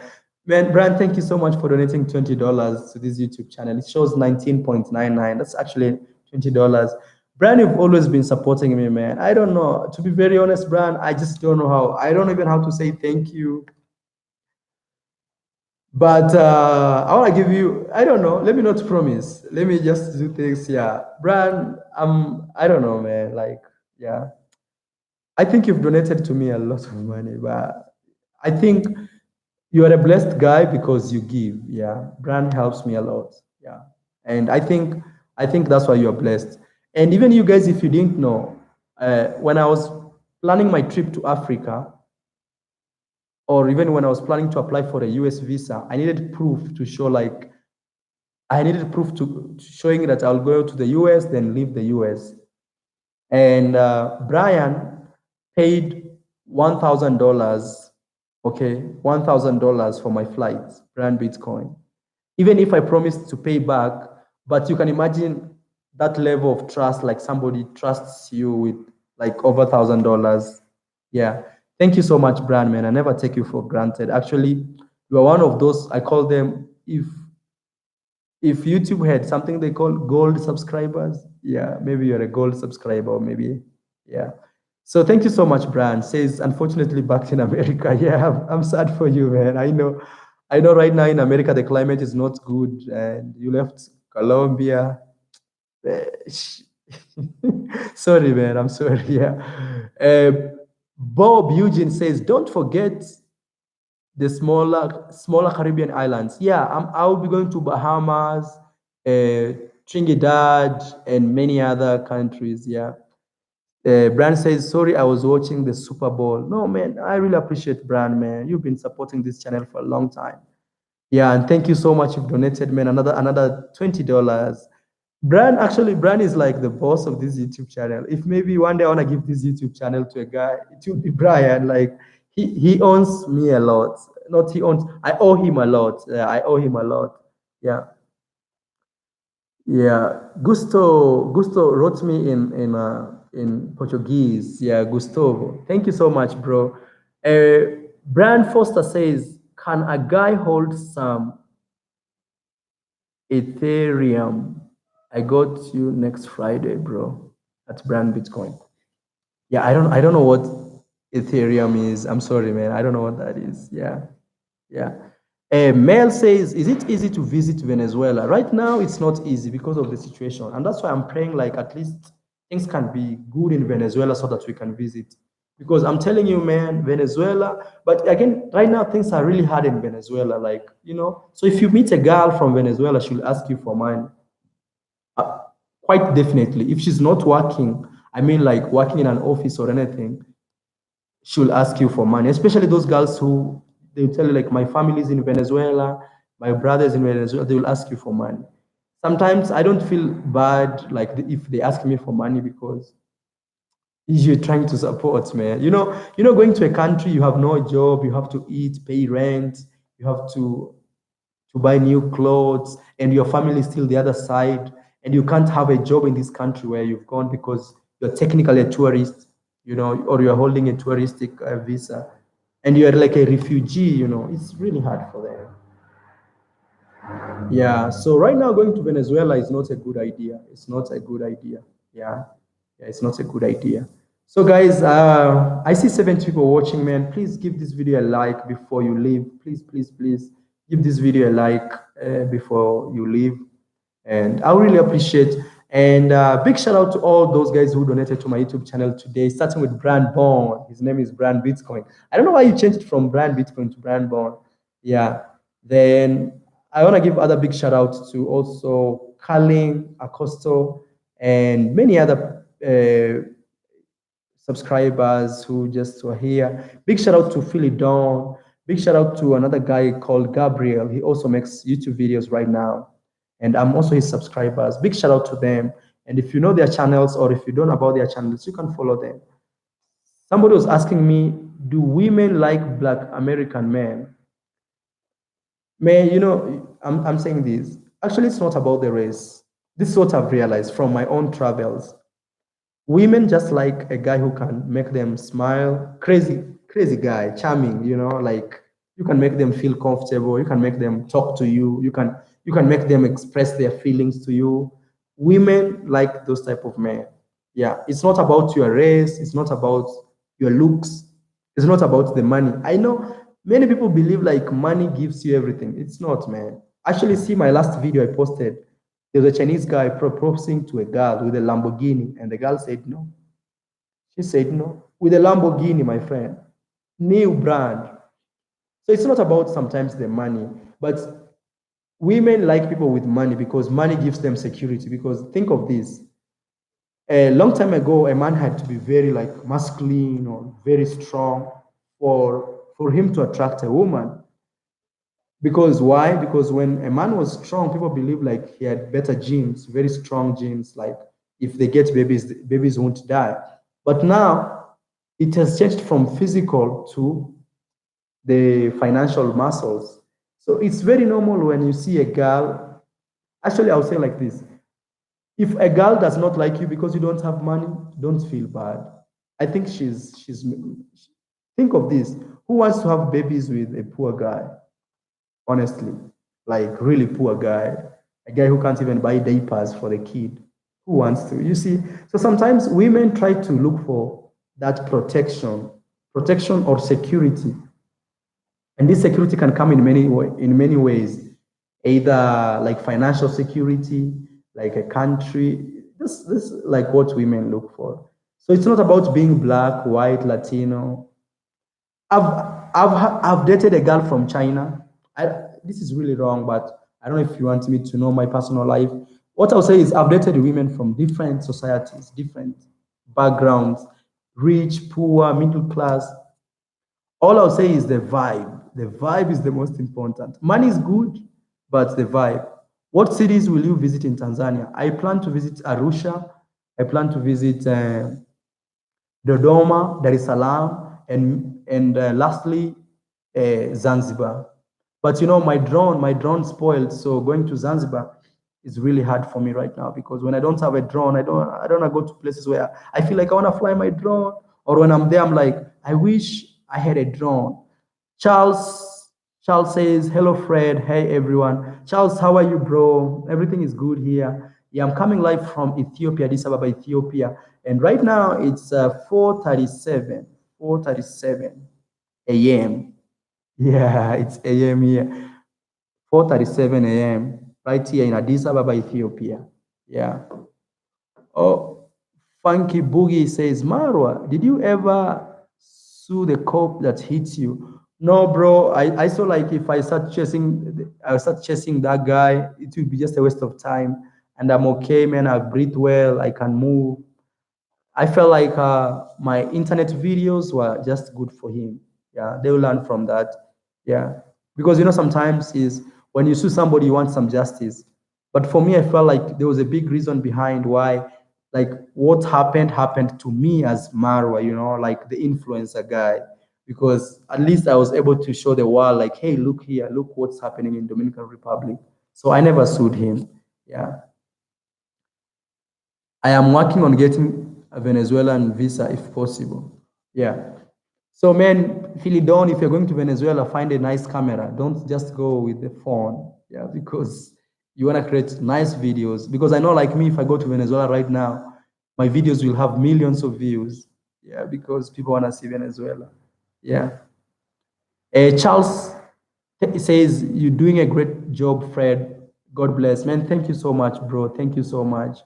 Man, Brian, thank you so much for donating $20 to this YouTube channel. It shows 19.99. That's actually $20. Brian, you've always been supporting me, man. I don't know. To be very honest, Brian, I just don't know how. I don't even know how to say thank you. But I want to give you, I don't know, let me not promise. Let me just do things. Yeah. Brian, I don't know, man. Like, yeah. I think you've donated to me a lot of money, but I think you are a blessed guy because you give. Yeah. Brian helps me a lot. Yeah. And I think that's why you are blessed. And even you guys, if you didn't know, when I was planning my trip to Africa, or even when I was planning to apply for a US visa, I needed proof to show like I needed proof to showing that I'll go to the US, then leave the US. And Brian paid $1,000, okay, $1,000 for my flights, Brian Bitcoin. Even if I promised to pay back, but you can imagine that level of trust, like somebody trusts you with like over $1,000. Yeah. Thank you so much, Brian, man. I never take you for granted. Actually, you are one of those, I call them, if YouTube had something they call gold subscribers, yeah, maybe you're a gold subscriber, or maybe, yeah. So thank you so much, Brian. Says, unfortunately, back in America. Yeah, I'm sad for you, man. I know right now in America, the climate is not good, and you left Colombia. Eh, sorry, man. I'm sorry. Yeah. Uh, Bob Eugene says, don't forget the smaller Caribbean islands. Yeah, I'll be going to Bahamas, uh, Trinidad, and many other countries. Yeah. Brand says, sorry, I was watching the Super Bowl. No, man, I really appreciate Brand, man. You've been supporting this channel for a long time. Yeah, and thank you so much. You've donated, man, another $20. Brand is like the boss of this YouTube channel. If maybe one day I want to give this YouTube channel to a guy, it will be Brian. Like he owns me a lot. Not he owns, I owe him a lot. I owe him a lot. Yeah. Yeah. Gusto wrote me in Portuguese. Yeah, Gustavo. Thank you so much, bro. Brian Foster says, can a guy hold some Ethereum? I got you next Friday, bro. At Brand Bitcoin. Yeah, I don't know what Ethereum is. I'm sorry, man. I don't know what that is. Yeah. Yeah. Mel says, is it easy to visit Venezuela? Right now, it's not easy because of the situation. And that's why I'm praying like at least things can be good in Venezuela so that we can visit. Because I'm telling you, man, Venezuela, but again, right now things are really hard in Venezuela. Like, so if you meet a girl from Venezuela, she'll ask you for money. Uh, Quite definitely. If she's not working, I mean like working in an office or anything, she'll ask you for money, especially those girls who they'll tell you like my family's in Venezuela, my brother's in Venezuela, they will ask you for money. Sometimes I don't feel bad like if they ask me for money because you're trying to support, man. Going to a country, you have no job, you have to eat, pay rent, you have to buy new clothes, and your family is still the other side, and you can't have a job in this country where you've gone because you're technically a tourist, or you're holding a touristic visa, and you're like a refugee, it's really hard for them. Yeah, so right now going to Venezuela is not a good idea. It's not a good idea. Yeah, yeah, it's not a good idea. So guys, I see 7 people watching, man. Please give this video a like before you leave. Please, please, please give this video a like before you leave. And I really appreciate. And big shout out to all those guys who donated to my YouTube channel today, starting with Brand Bond. His name is Brand Bitcoin. I don't know why you changed from Brand Bitcoin to Brand Bond. Yeah. Then I want to give other big shout outs to also Carlin, Acosto, and many other subscribers who just were here. Big shout out to Philly Dawn. Big shout out to another guy called Gabriel. He also makes YouTube videos right now. And I'm also his subscribers. Big shout out to them. And if you know their channels or if you don't know about their channels, you can follow them. Somebody was asking me, do women like Black American men? Man, I'm saying this. Actually, it's not about the race. This is what I've realized from my own travels. Women just like a guy who can make them smile. Crazy guy, charming, like you can make them feel comfortable, you can make them talk to you, you can make them express their feelings to you. Women like those type of men. Yeah, it's not about your race, it's not about your looks, it's not about the money. I know many people believe like money gives you everything. It's not, man. Actually, see my last video I posted. There was a Chinese guy proposing to a girl with a Lamborghini, and the girl said no. She said no. With a Lamborghini, my friend, new brand. So it's not about sometimes the money, but women like people with money because money gives them security. Because think of this. A long time ago, a man had to be very like masculine or very strong for him to attract a woman. Because why? Because when a man was strong, people believe like he had better genes, very strong genes. Like if they get babies, the babies won't die. But now it has changed from physical to the financial muscles. So it's very normal when you see a girl. Actually, I'll say like this: if a girl does not like you because you don't have money, don't feel bad. I think she's. Think of this: who wants to have babies with a poor guy? Honestly, like really poor guy, a guy who can't even buy diapers for the kid. Who wants to? You see, so sometimes women try to look for that protection or security, and this security can come in many ways, either like financial security, like a country. This like what women look for. So it's not about being black, white, Latino. I've dated a girl from China. This is really wrong, but I don't know if you want me to know my personal life. What I'll say is I've dated women from different societies, different backgrounds, rich, poor, middle class. All I'll say is the vibe. The vibe is the most important. Money is good, but the vibe. What cities will you visit in Tanzania? I plan to visit Arusha. I plan to visit Dodoma, Dar es Salaam, and lastly, Zanzibar. But my drone spoiled, so going to Zanzibar is really hard for me right now because when I don't have a drone, I don't want to go to places where I feel like I want to fly my drone, or when I'm there, I'm like, I wish I had a drone. Charles Charles says, hello, Fred. Hey, everyone. Charles, how are you, bro? Everything is good here. Yeah, I'm coming live from Ethiopia, Addis Ababa, Ethiopia. And right now it's 4:37 a.m. Yeah, it's a.m. here. 4:37 a.m. right here in Addis Ababa, Ethiopia. Yeah. Oh, Funky Boogie says, Marwa, did you ever sue the cop that hits you? No, bro. I saw like if I start chasing that guy, it will be just a waste of time. And I'm okay, man. I breathe well. I can move. I felt like my internet videos were just good for him. Yeah, they will learn from that. Yeah, because sometimes is when you sue somebody, you want some justice. But for me, I felt like there was a big reason behind why, like what happened to me as Marwa. Like the influencer guy, because at least I was able to show the world, like, hey, look here, look what's happening in Dominican Republic. So I never sued him. Yeah. I am working on getting a Venezuelan visa if possible. Yeah. So, man, feel it down. If you're going to Venezuela, find a nice camera. Don't just go with the phone. Yeah, because you want to create nice videos. Because I know, like me, if I go to Venezuela right now, my videos will have millions of views. Yeah, because people want to see Venezuela. Yeah. Charles says, you're doing a great job, Fred. God bless. Man, thank you so much, bro. Thank you so much.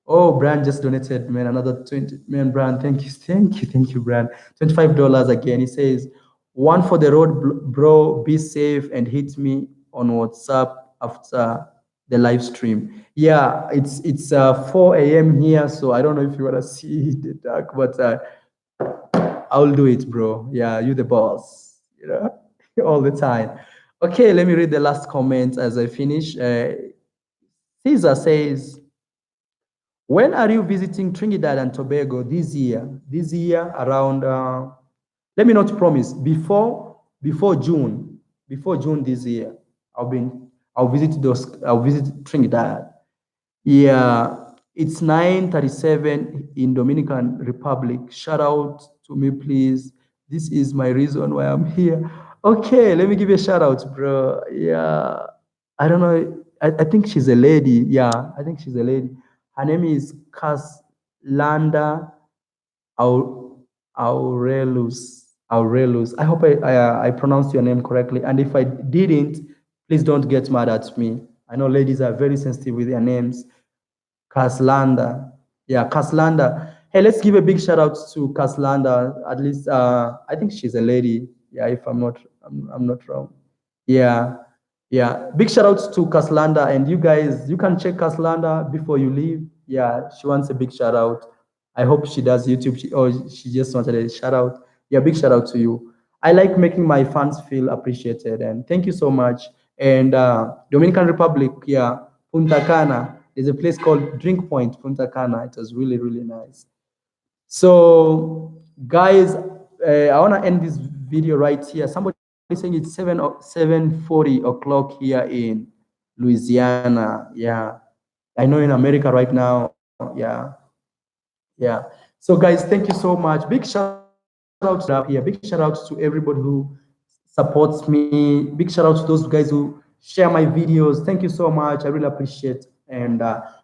Oh, Brand just donated, man, another 20. Man, Brand, thank you, Brand. $25 again. He says, one for the road, bro, be safe and hit me on WhatsApp after the live stream. Yeah, it's 4 a.m. here, so I don't know if you want to see the dark, but I'll do it, bro. Yeah, you the boss, all the time. Okay, let me read the last comment as I finish. Caesar says, when are you visiting Trinidad and Tobago this year? This year around, let me not promise, before June, before June this year, I'll visit Trinidad. Yeah, it's 9:37 in Dominican Republic. Shout out to me, please. This is my reason why I'm here. Okay, let me give you a shout out, bro. Yeah, I don't know. I think she's a lady. Yeah, I think she's a lady. Her name is Caslanda Au- Aurelus. Aurelus. I hope I pronounced your name correctly. And if I didn't, please don't get mad at me. I know ladies are very sensitive with their names. Caslanda. Yeah, Caslanda. Hey, let's give a big shout out to Caslanda. At least I think she's a lady. Yeah, if I'm not wrong. Yeah. Yeah. Big shout out to Caslanda. And you guys, you can check Caslanda before you leave. Yeah, she wants a big shout out. I hope she does YouTube or she just wanted a shout out. Yeah, big shout out to you. I like making my fans feel appreciated and thank you so much. And Dominican Republic, yeah, Punta Cana. There's a place called Drink Point, Punta Cana. It was really, really nice. So, guys, I want to end this video right here. Somebody saying it's 7:40 o'clock here in Louisiana. Yeah, I know in America right now. Yeah, yeah. So, guys, thank you so much. Big shout out here. Big shout out to everybody who supports me. Big shout out to those guys who share my videos. Thank you so much. I really appreciate. And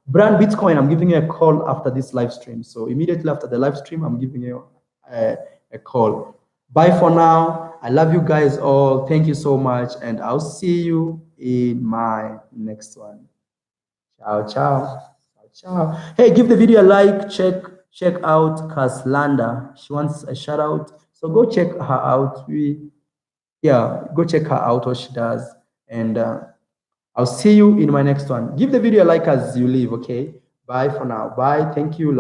Brand Bitcoin, I'm giving you a call after this live stream. So immediately after the live stream, I'm giving you a call. Bye for now. I love you guys all. Thank you so much, and I'll see you in my next one. Ciao, ciao. Ciao, ciao. Hey, give the video a like. Check out Caslanda. She wants a shout out. So go check her out. Yeah, go check her out what she does. And I'll see you in my next one. Give the video a like as you leave, okay? Bye for now. Bye. Thank you.